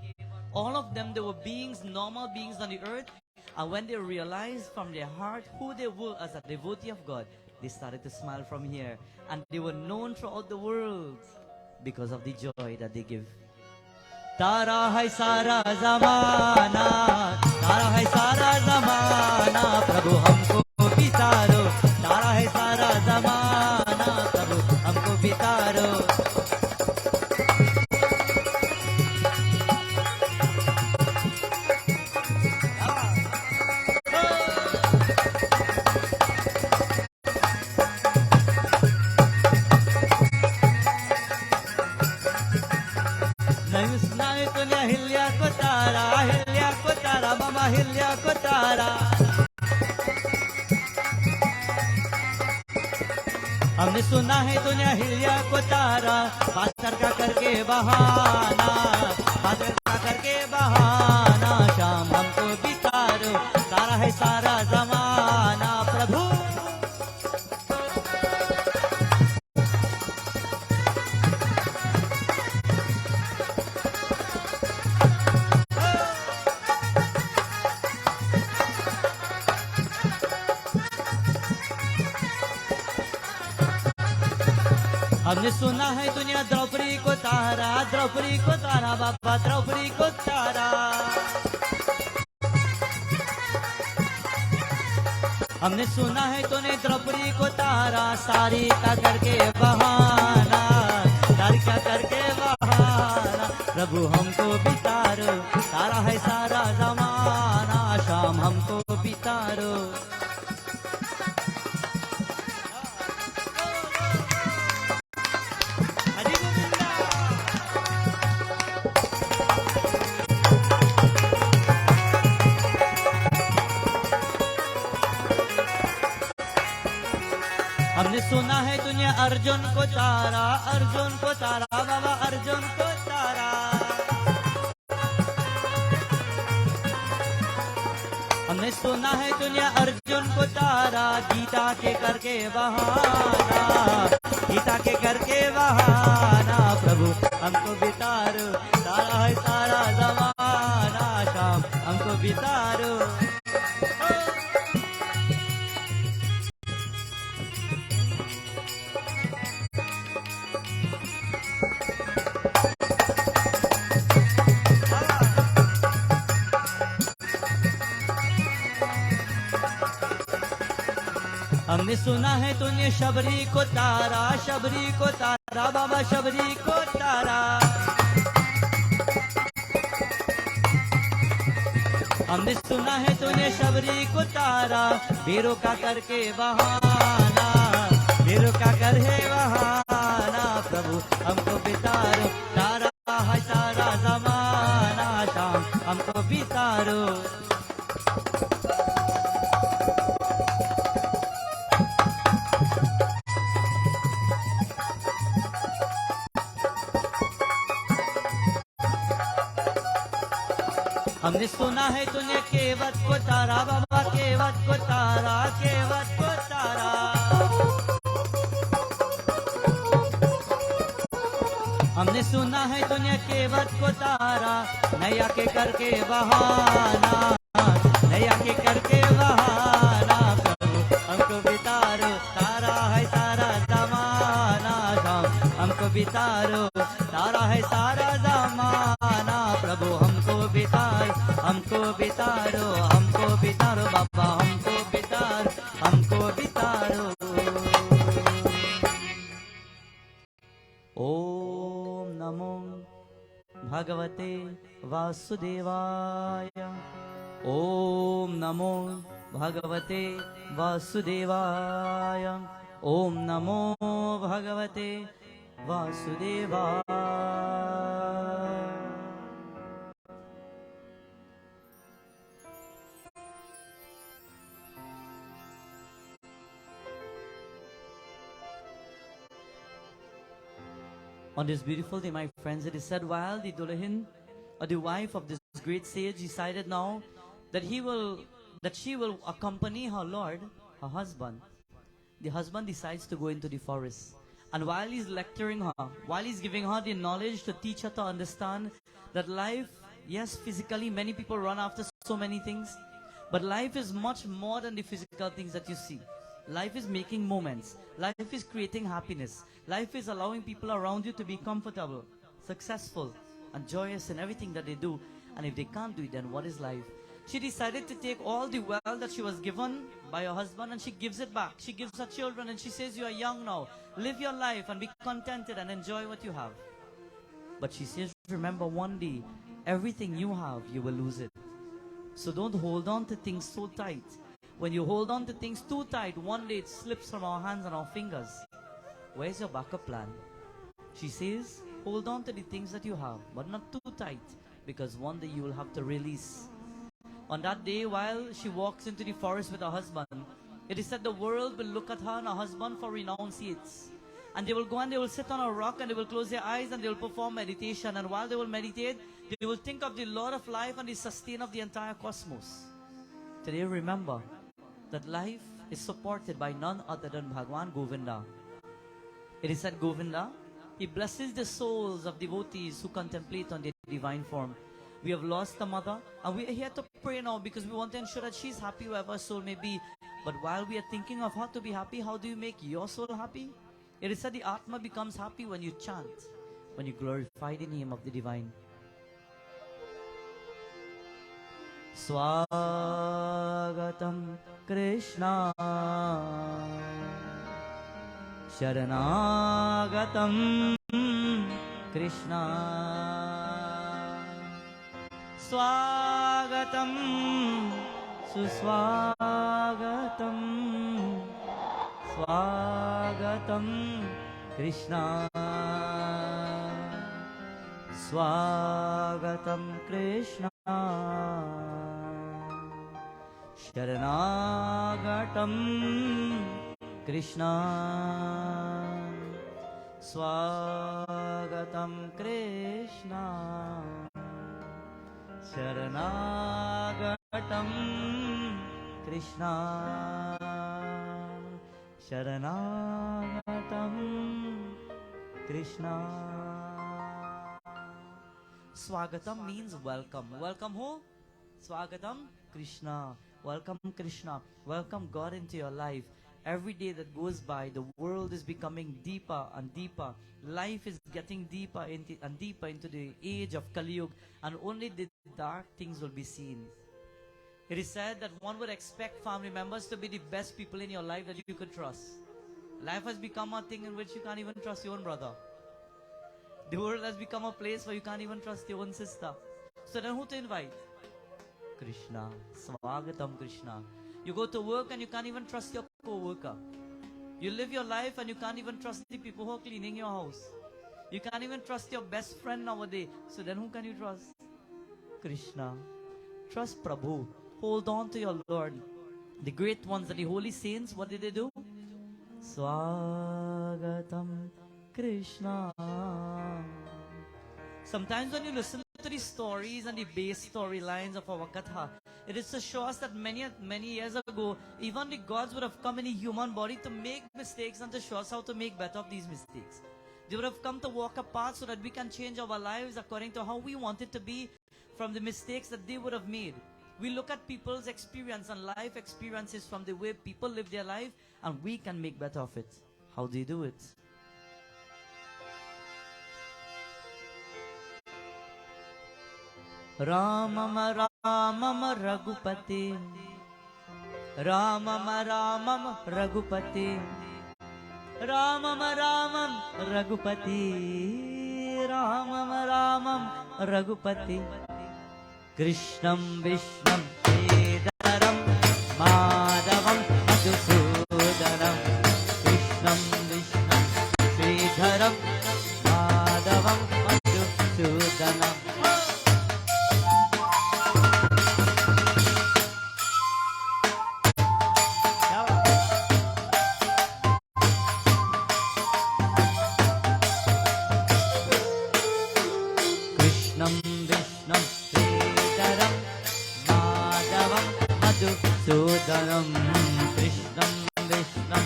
Speaker 1: all of them, they were beings, normal beings on the earth. And when they realized from their heart who they were as a devotee of God, they started to smile from here. And they were known throughout the world because of the joy that they give. Tara hai sara zamana, Tara hai sara zamana, Prabhu humko bhi taro. Tara hai sara zamana, Prabhu humko bhi taro. Hilya ko tara, हमने सुना है दुनिया हिल्या को तारा, पाथर का करके बहाना, पाथर का करके बहाना, शाम हमको भी तारो. तारा है सारा जमाना, प्रभु हमने सुना है दुनिया द्रौपदी को तारा, द्रौपदी को तारा, बाबा द्रौपदी को तारा. हमने सुना है तूने द्रौपदी को तारा, सारी का करके बहाना, सारी का करके बहाना, प्रभु हमको भी तारो. तारा है सारा जमाना, शाम हमको भी तारो. हमने सुना है दुनिया अर्जुन को तारा, अर्जुन को तारा, बाबा अर्जुन को तारा. हमने सुना है दुनिया अर्जुन को तारा, गीता के करके बहाना, गीता के करके बहाना, प्रभु हमको भी तारो. तारा है सारा जमाना, शाम हमको भी तारो. हमने सुना है तूने शबरी को तारा, शबरी को तारा, बाबा शबरी को तारा. हमने सुना है तूने शबरी को तारा, वीरों का करके बहाना, वीरों का करके बहाना, प्रभु हमको भी तारो. तारा है सारा जमाना, शाम हमको भी तारो. हमने सुना है तूने केवट को तारा, बाबा केवट को तारा, केवट को तारा. हमने सुना है तूने केवट को तारा, नैया के करके बहाना, नैया के करके बहाना, प्रभु हमको भी तारो. तारा है सारा जमाना, शाम हमको भी तारो. तारा है सारा जमाना, प्रभु हमको भी तारो, हमको भी तारो, हमको भी तारो, बाबा हमको भी तारो, हमको भी तारो. ओम नमो भगवते वासुदेवाय. ओम नमो भगवते वासुदेवाय. ओम नमो भगवते वासुदेवाय. On this beautiful day, my friends, it is said while the Dulahin, or the wife of this great sage, decided now that he will that she will accompany her lord, her husband. The husband decides to go into the forest. And while he's lecturing her, while he's giving her the knowledge to teach her to understand that life, yes, physically many people run after so many things, but life is much more than the physical things that you see. Life is making moments. Life is creating happiness. Life is allowing people around you to be comfortable, successful, and joyous in everything that they do. And if they can't do it, then what is life? She decided to take all the wealth that she was given by her husband and she gives it back. She gives her children and she says, you are young now. Live your life and be contented and enjoy what you have. But she says, remember, one day, everything you have, you will lose it. So don't hold on to things so tight. When you hold on to things too tight, one day it slips from our hands and our fingers. Where's your backup plan? She says, hold on to the things that you have, but not too tight, because one day you will have to release. On that day, while she walks into the forest with her husband, it is said the world will look at her and her husband for renunciates. And they will go and they will sit on a rock and they will close their eyes and they will perform meditation. And while they will meditate, they will think of the Lord of life and the sustainer of the entire cosmos. Today, remember that life is supported by none other than Bhagwan Govinda. It is said Govinda, he blesses the souls of devotees who contemplate on the divine form. We have lost a mother and we are here to pray now because we want to ensure that she's happy wherever her soul may be. But while we are thinking of her to be happy, how do you make your soul happy? It is said the Atma becomes happy when you chant, when you glorify the name of the divine. Swagatam Krishna Sharanagatam Krishna Swagatam Suswagatam Swagatam Krishna Swagatam Krishna Sharanagatam Krishna Swagatam Krishna Sharanagatam Krishna Sharanagatam Krishna. Swagatam means welcome. Welcome who? Swagatam Krishna. Welcome Krishna. Welcome God into your life. Every day that goes by, the world is becoming deeper and deeper. Life is getting deeper and deeper into the age of Kali Yuga, and only the dark things will be seen. It is said that one would expect family members to be the best people in your life that you could trust. Life has become a thing in which you can't even trust your own brother. The world has become a place where you can't even trust your own sister. So then who to invite? Krishna. Swagatam Krishna. You go to work and you can't even trust your co-worker. You live your life and you can't even trust the people who are cleaning your house. You can't even trust your best friend nowadays. So then who can you trust? Krishna. Trust Prabhu. Hold on to your Lord. The great ones, the holy saints, what did they do? Swagatam Krishna. Sometimes when you listen to the stories and the base storylines of our Katha, it is to show us that many years ago, even the gods would have come in a human body to make mistakes and to show us how to make better of these mistakes. They would have come to walk a path so that we can change our lives according to how we want it to be from the mistakes that they would have made. We look at people's experience and life experiences from the way people live their life, and we can make better of it. How do you do it? Ramam Ramam Raghupati Ramam Ramam Raghupati Ramam Ramam Raghupati Ramam Ramam Raghupati Krishnam Vishnam Sridharam Madhavam Madhusudanam Krishnam Vishnam Sridharam Madhavam Madhusudanam. Madhusudanam Krishnam Vishnam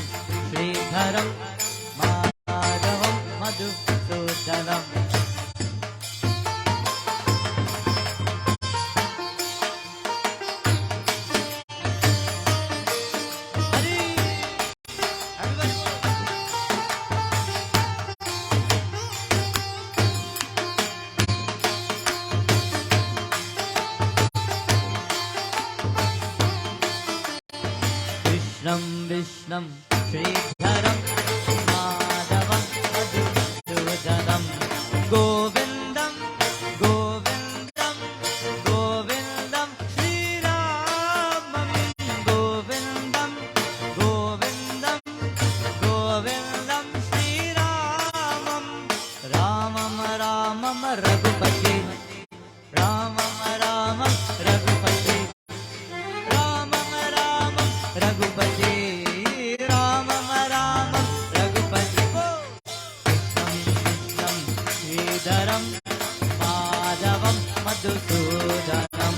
Speaker 1: Sridharam Madhavam Madhusudanam. Vishnam Sridharam Madhavam Madhusudanam Govindam Govindam Govindam Shriramam Govindam Govindam Govindam Shriramam Ramam Ramam Raghupati Ramam Ramam Raghupati Ramam Ramam Raghupati Ramam Ramam Raghupati Vishnam Sridharam Madhavam Madhusudanam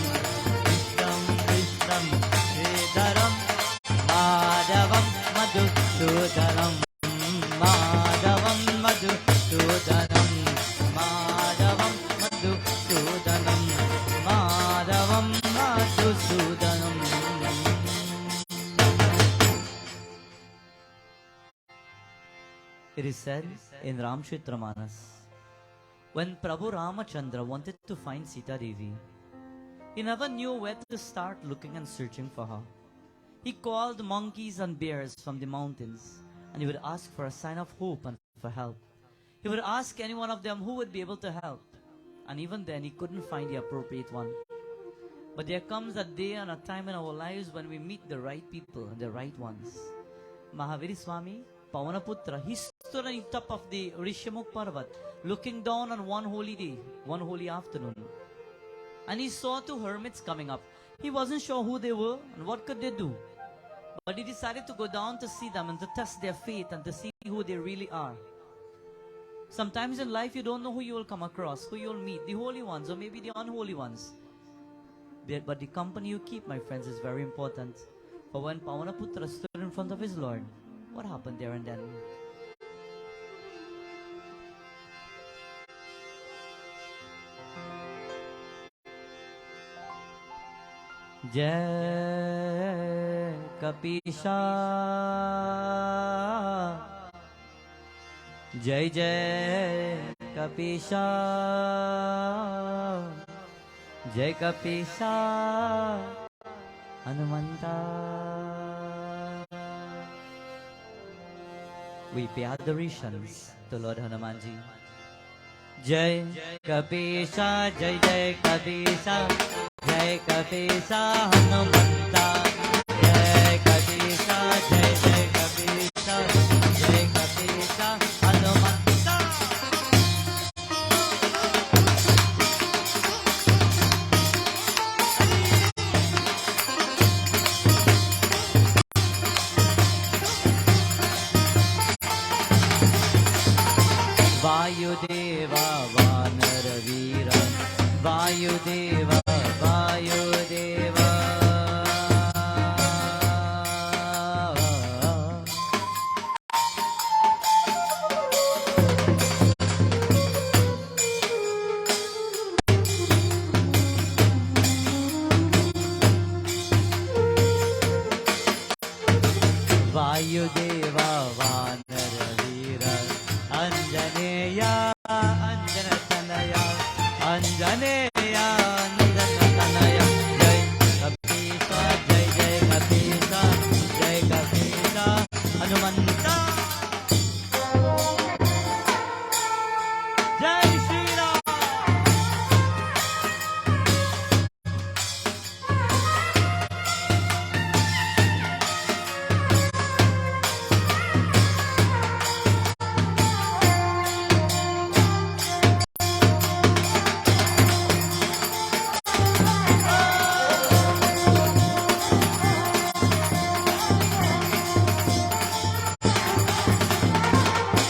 Speaker 1: Vishnam Sridharam Madhavam Madhusudanam Madhavam Madhusudanam Madhavam Madhusudanam Madhavam Madhusudanam. It is said in Ramcharitamanas, when Prabhu Ramachandra wanted to find Sita Devi, he never knew where to start looking and searching for her. He called monkeys and bears from the mountains, and he would ask for a sign of hope and for help. He would ask any one of them who would be able to help, and even then he couldn't find the appropriate one. But there comes a day and a time in our lives when we meet the right people and the right ones. Mahaviri Swami, Pavanaputra, he stood on the top of the Rishamukh Parvat, looking down on one holy day, one holy afternoon. And he saw two hermits coming up. He wasn't sure who they were and what could they do. But he decided to go down to see them and to test their faith and to see who they really are. Sometimes in life you don't know who you will come across, who you will meet, the holy ones or maybe the unholy ones. But the company you keep, my friends, is very important. For when Pavanaputra stood in front of his Lord, what happened there and then? Jai Kapisha, Jai Jai Kapisha, Jai Kapisha, Hanumanta. We pay adorations to Lord Hanumanji. Jai Kapisha, Jai Jai Kapisha, Jai Kapisha, Hanumanta. Jai Kapisha, Jai Jai Kapisha, Jai Kapisha, Hanumanta. Vayudeva Vanaravira, Vayudeva, Vayudeva. Vayudeva Vanaravira, Anjaneya, Anjanatanaya, Anjaneya, Anjanatanaya. Jai Kapisa, Jai Jai Kapisa, Jai Kapisa, Hanumanta. Jai Shri Ram.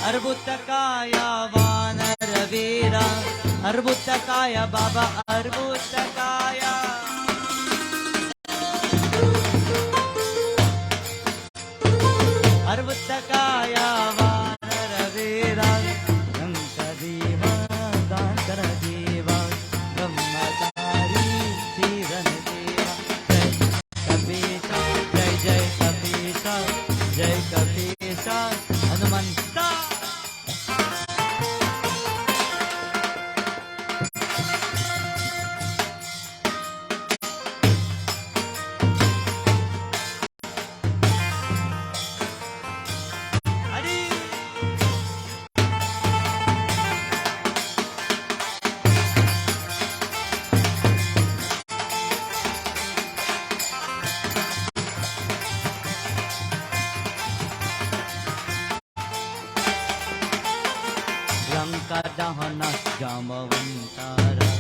Speaker 1: Arbuttakaya Vanaravira, Arbuttakaya Baba, Arbuttakaya. Jamavantara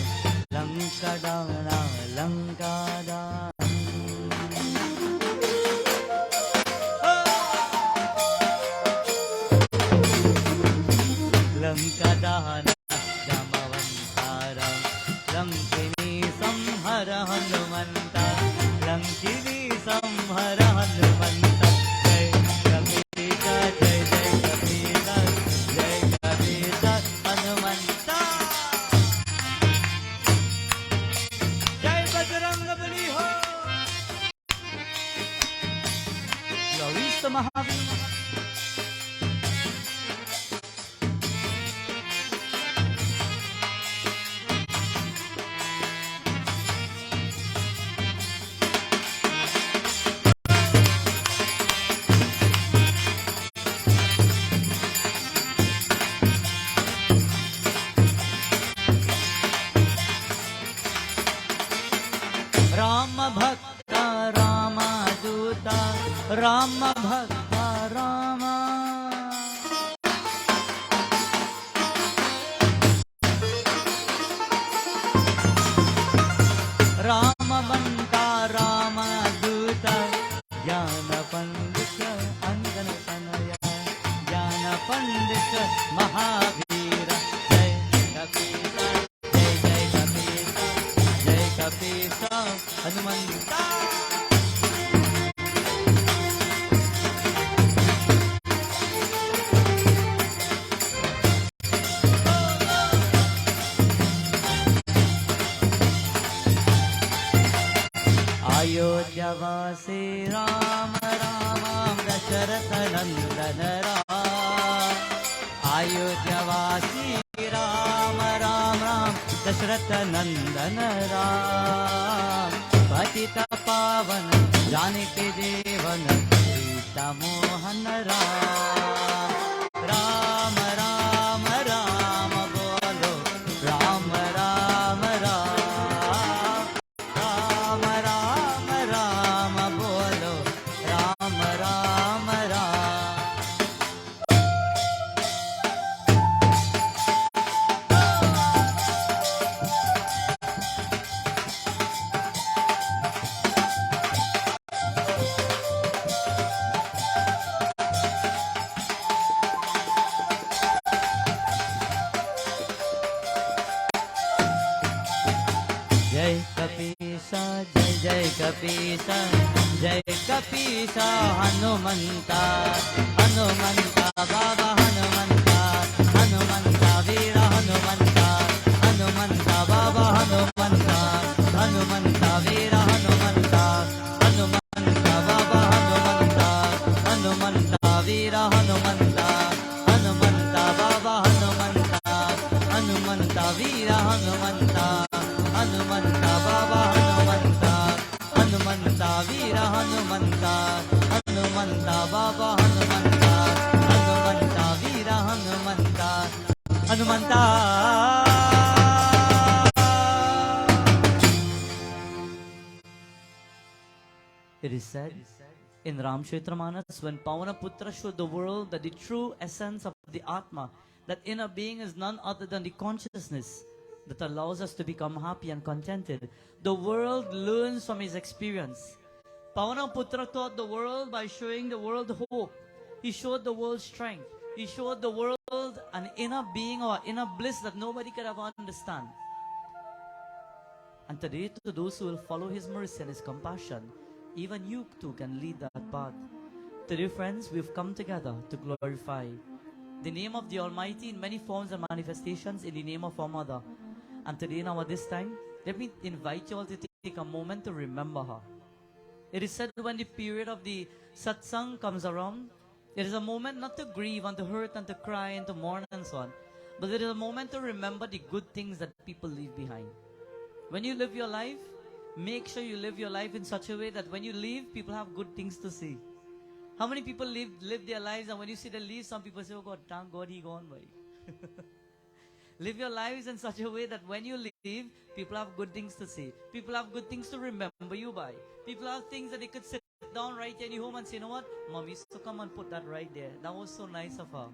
Speaker 1: Lankadana Lankada Lankadana Jamavantara Lankini Samhara Hanumanta Lankini Samhara Hanumanta Jai Kapita Jai Jai Kapita Jai Kapita Hanumanta Jai Bajrangabali Ho Glories to Mahavir Rama Bhakta Rama Duta Rama Bhakta Rama Rama Bhakta Rama Duta Jnana Pandita Andana Tanaya Jnana Pandita Mahavira Jai Kapita Jai Jai Kapita Jai Kapita Hanumanta Ayodhyavasi Rama Rama Dasharatha Nandana Rama Ayodhyavasi Rama Rama Dasharatha Nandana Rama Patita Pavana Janaki Devana Sita Mohana Rama Rama Rama Bolo Rama Rama Rama Rama Rama Bolo Rama Rama Rama Jai Kapisa, Jai Jai Kapisa, Jai Kapisa, Hanumanta, Hanumanta, Baba Hanumanta, Hanumanta, Veera Hanumanta, Hanumanta, Baba Hanumanta, Hanumanta, Veera Hanumanta, Hanumanta, Baba Hanumanta, Hanumanta, Veera Hanumanta, Hanumanta, Baba Hanumanta, Hanumanta, Veera Hanumanta. Hanumanta Baba Hanumanta Hanumanta Veera Hanumanta Hanumanta Baba Hanumanta Hanumanta Veera Hanumanta Hanumanta It is said in Ramkshetramanas when Pavanaputra showed the world that the true essence of the Atma, that inner being is none other than the consciousness that allows us to become happy and contented. The world learns from his experience. Pavanaputra taught the world by showing the world hope. He showed the world strength. He showed the world an inner being or inner bliss that nobody could ever understand. And today, to those who will follow his mercy and his compassion, even you too can lead that path. Today, friends, we've come together to glorify the name of the Almighty in many forms and manifestations in the name of our Mother. And today, now at this time, let me invite you all to take a moment to remember her. It is said when the period of the satsang comes around, it is a moment not to grieve and to hurt and to cry and to mourn and so on, but it is a moment to remember the good things that people leave behind. When you live your life, make sure you live your life in such a way that when you leave, people have good things to see. How many people live their lives and when you see them leave, some people say, oh God, thank God he gone by. Live your lives in such a way that when you leave, people have good things to say. People have good things to remember you by. People have things that they could sit down right in your home and say, you know what? Mom used to come and put that right there. That was so nice of her.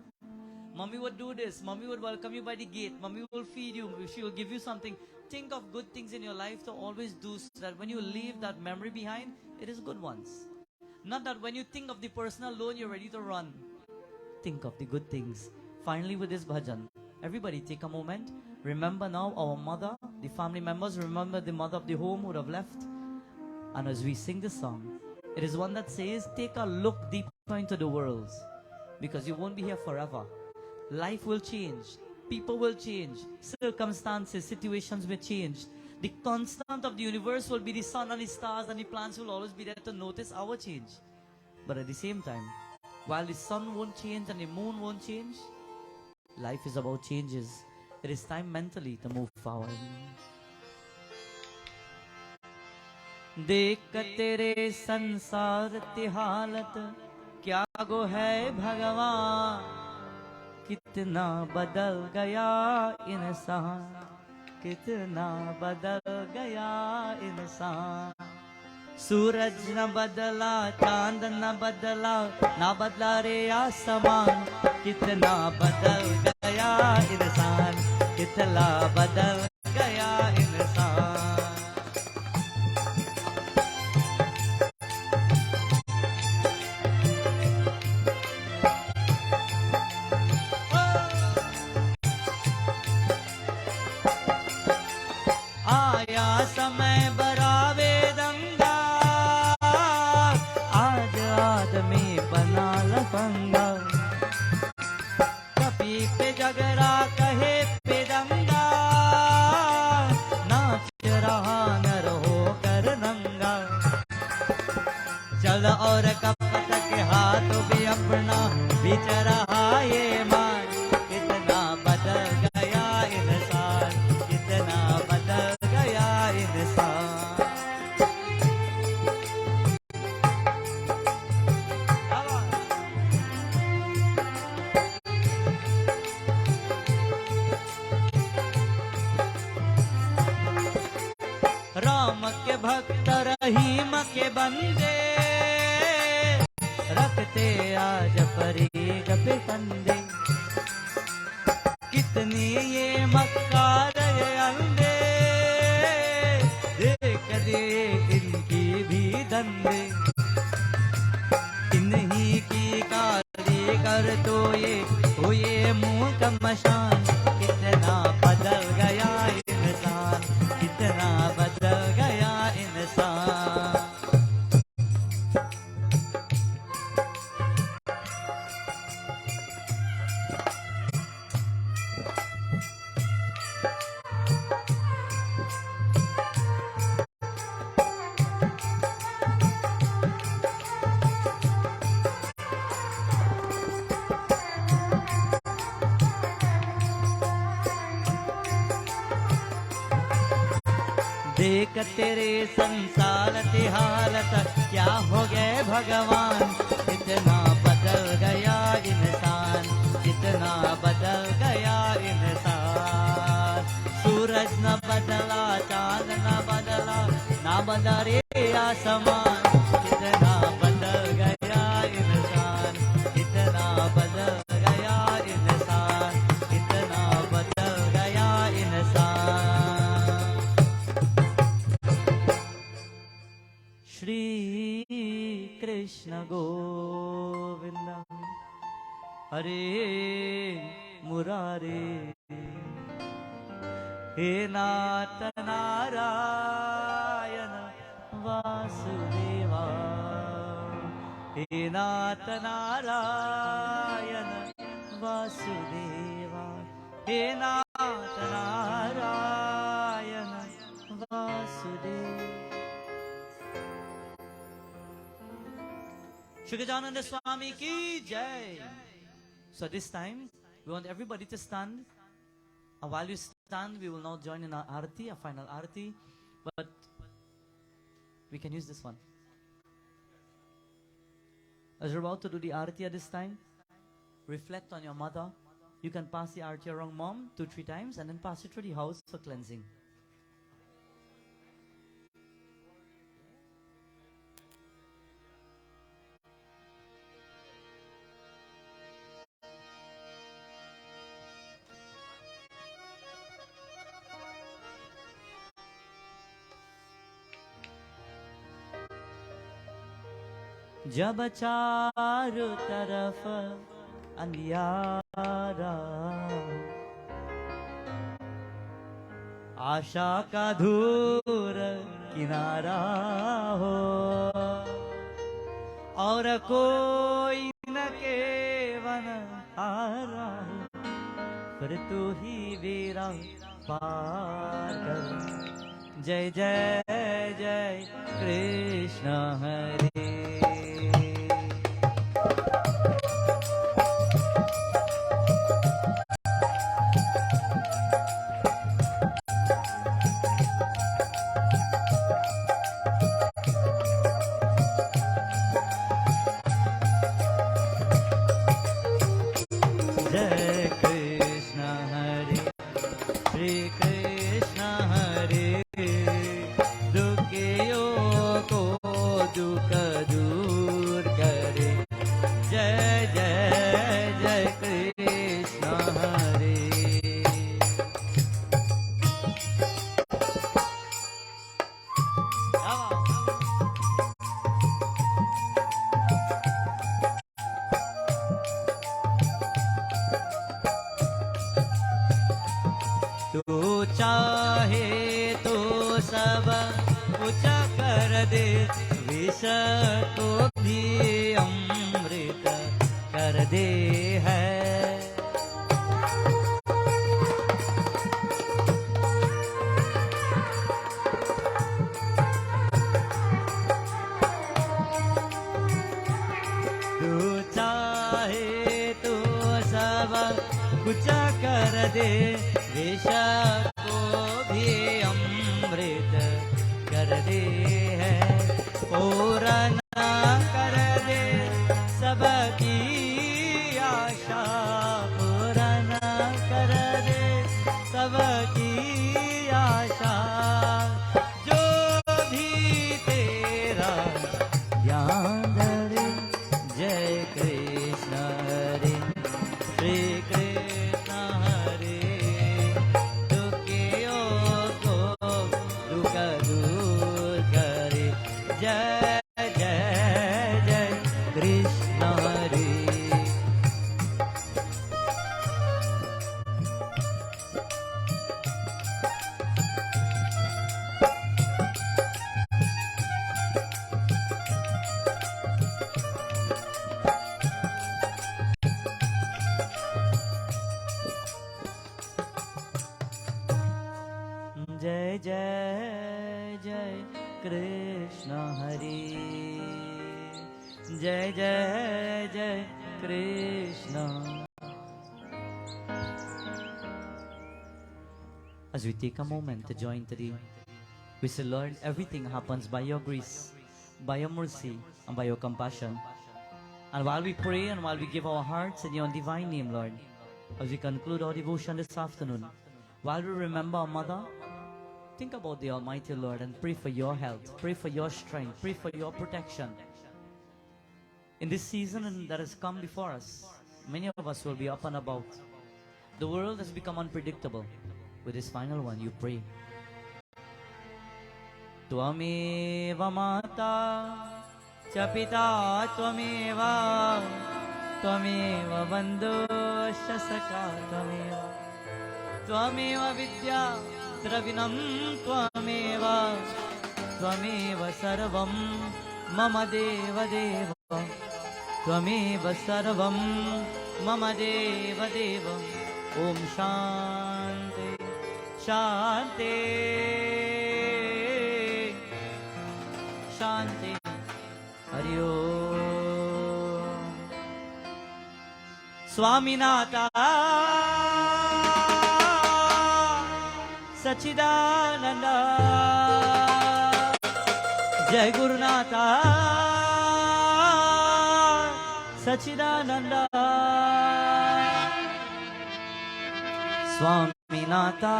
Speaker 1: Mommy would do this. Mommy would welcome you by the gate. Mommy will feed you. She will give you something. Think of good things in your life to always do, so that when you leave that memory behind, it is good ones. Not that when you think of the person alone, you're ready to run. Think of the good things. Finally, with this bhajan, everybody take a moment. Remember now our mother, the family members. Remember the mother of the home who would have left. And as we sing this song, it is one that says, take a look deeper into the world, because you won't be here forever. Life will change. People will change. Circumstances, situations will change. The constant of the universe will be the sun and the stars, and the plants will always be there to notice our change. But at the same time, while the sun won't change and the moon won't change, life is about changes. It is time mentally to move forward. देख तेरे संसार की हालत क्या गो है भगवान, कितना बदल गया इंसान, कितना बदल गया इंसान. सूरज न बदला, चांद न बदला, ना बदला रे आसमान, कितना बदल गया इंसान, कितना बदल गया इंसान. आया समय बरावे दंगा, आज आदमी बना लफंगा. कभी पे जगरा कहे पे दंगा, नाच रहा नर होकर नंगा. चल और कपट के हाथ भी अपना बीच रहा ये मान, कितना बदल गया इंसान, कितना बदल गया इंसान. राम के भक्त रहीम के बंदे, रखते आज फरीद पे कंधे. कितनी ये मक्कार ये अंधे, देख दे इनकी भी धंधे. इन्हीं की कारीगर तो ये मुंह का मशान, कितना बदल गया इंसान, कितना बदल गया इंसान. देख तेरे संसार की हालत क्या हो गए भगवान, कितना बदल गया इंसान, कितना बदल गया इंसान. सूरज न बदला, चांद न बदला, ना बदला रे आसमान, कितना बदल गया इंसान, कितना बदल गया इंसान, कितना बदल गया इंसान. Shri Krishna Govinda Hare Murare, He Nath Narayana Vasudeva, He Nath Narayana Vasudeva, He Nath Narayana Vasudeva. Shri Gajananda Swami ki jai. So this time, we want everybody to stand. And while you stand, we will now join in our arati, a final arati. But we can use this one. As you're about to do the arati at this time, reflect on your mother. You can pass the arati around mom 2-3 times and then pass it through the house for cleansing. जब चारों तरफ अंधियारा, आशा का दूर किनारा हो, और कोई न केवन हारा हो, फिर तू ही मेरा पार कर। जय जय जय कृष्ण हरे। जय जय जय कृष्ण हरे। जय जय जय Krishna. As we take a moment to join today, we say, Lord, everything happens by your grace, by your mercy, and by your compassion. And while we pray and while we give our hearts in your divine name, Lord, as we conclude our devotion this afternoon, while we remember our mother, think about the Almighty Lord and pray for your health, pray for your strength, pray for your protection. In this season that has come before us, many of us will be up and about. The world has become unpredictable. With this final one, you pray. Tvameva mata cha pita tvameva, tvameva bandhu shasaka tvameva, tvameva vidya Dravinam tvameva, tvameva sarvam mama deva deva, tvameva sarvam mama deva deva. Om Shanti Shanti Shanti. Hari Om. Swaminatha Sachidananda, Jai Gurunatha Sachidananda, Swaminatha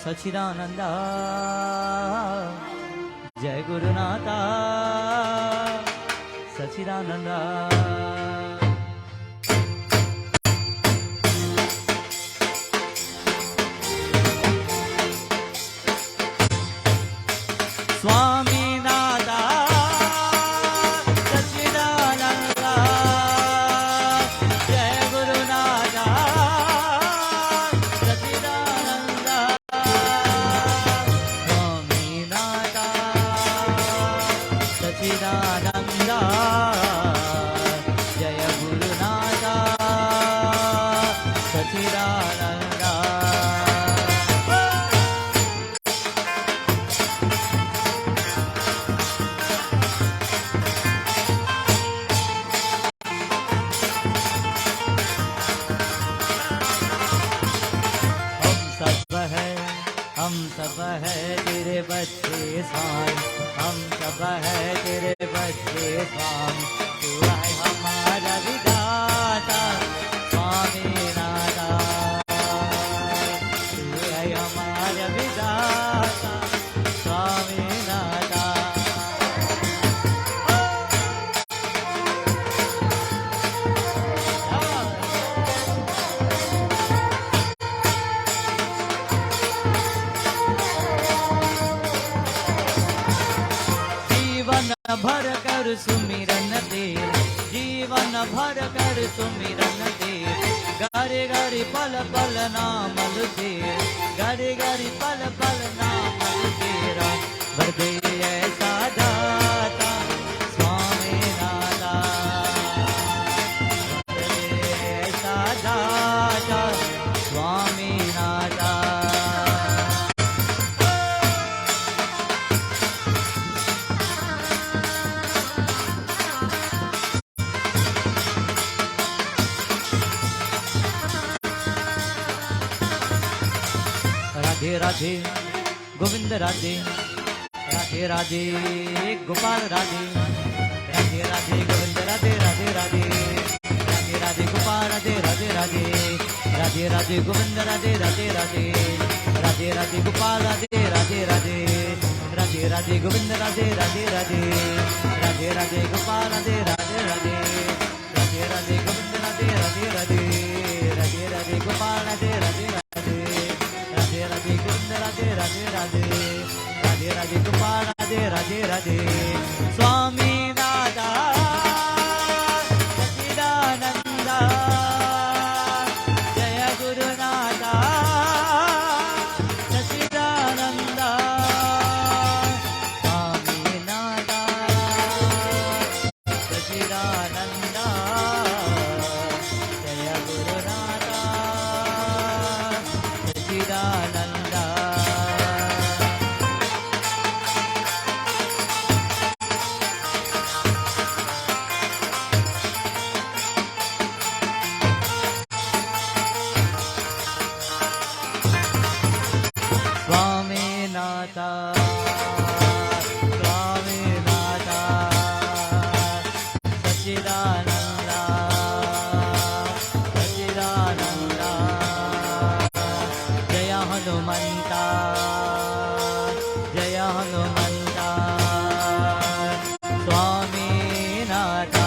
Speaker 1: Sachidananda, Jai Gurunatha Sachidananda. Swaminatha Sachchidananda जय गुरुनाथा सच्चिदानंदा। हम सब है तेरे बच्चे स्वामी, हम सब है तेरे बच्चे स्वामी, तू है हमारा विधाता स्वामी नाथा, तू है हमारा विधाता स्वामी नाथा। भर कर सुमिरन दे, जीवन भर कर सुमिरन दे, गारे गारे पल पल नामल दे, गारे गारे पल पल नामल तेरा, भर दे ऐसा दाता स्वामी नाथा, भर दे ऐसा दाता स्वामी नाथा। राधे राधे गोविंद राधे, राधे राधे गोपाल राधे, राधे राधे गोविंद राधे, राधे राधे, राधे राधे गोपाल राधे, राधे राधे, राधे राधे गोविंद राधे, राधे राधे, राधे राधे गोपाल राधे, राधे राधे, राधे राधे गोविंद राधे, राधे राधे, राधे राधे गोपाल राधे, राधे राधे, राधे राधे गोविंद राधे, राधे राधे, राधे राधे गोपाल राधे, राधे राधे, राधे राधे गोविंद राधे, राधे राधे, राधे राधे गोपाल राधे, राधे राधे स्वामी नाथा सच्चिदानंदा जय गुरुनाथा सच्चिदानंदा स्वामी नाथा सच्चिदानंदा जय गुरुनाथा सच्चिदानंदा। स्वामीनाथा स्वामीनाथा सच्चिदानंदा सच्चिदानंदा जय हनुमंता जय हनुमंता स्वामीनाथा।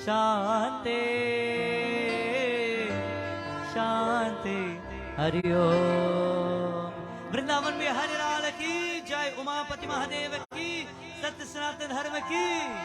Speaker 1: शांति शांति हरि ओम। वृंदावन में हरि लाल की जय, उमापति महादेव की, सत्य सनातन धर्म की।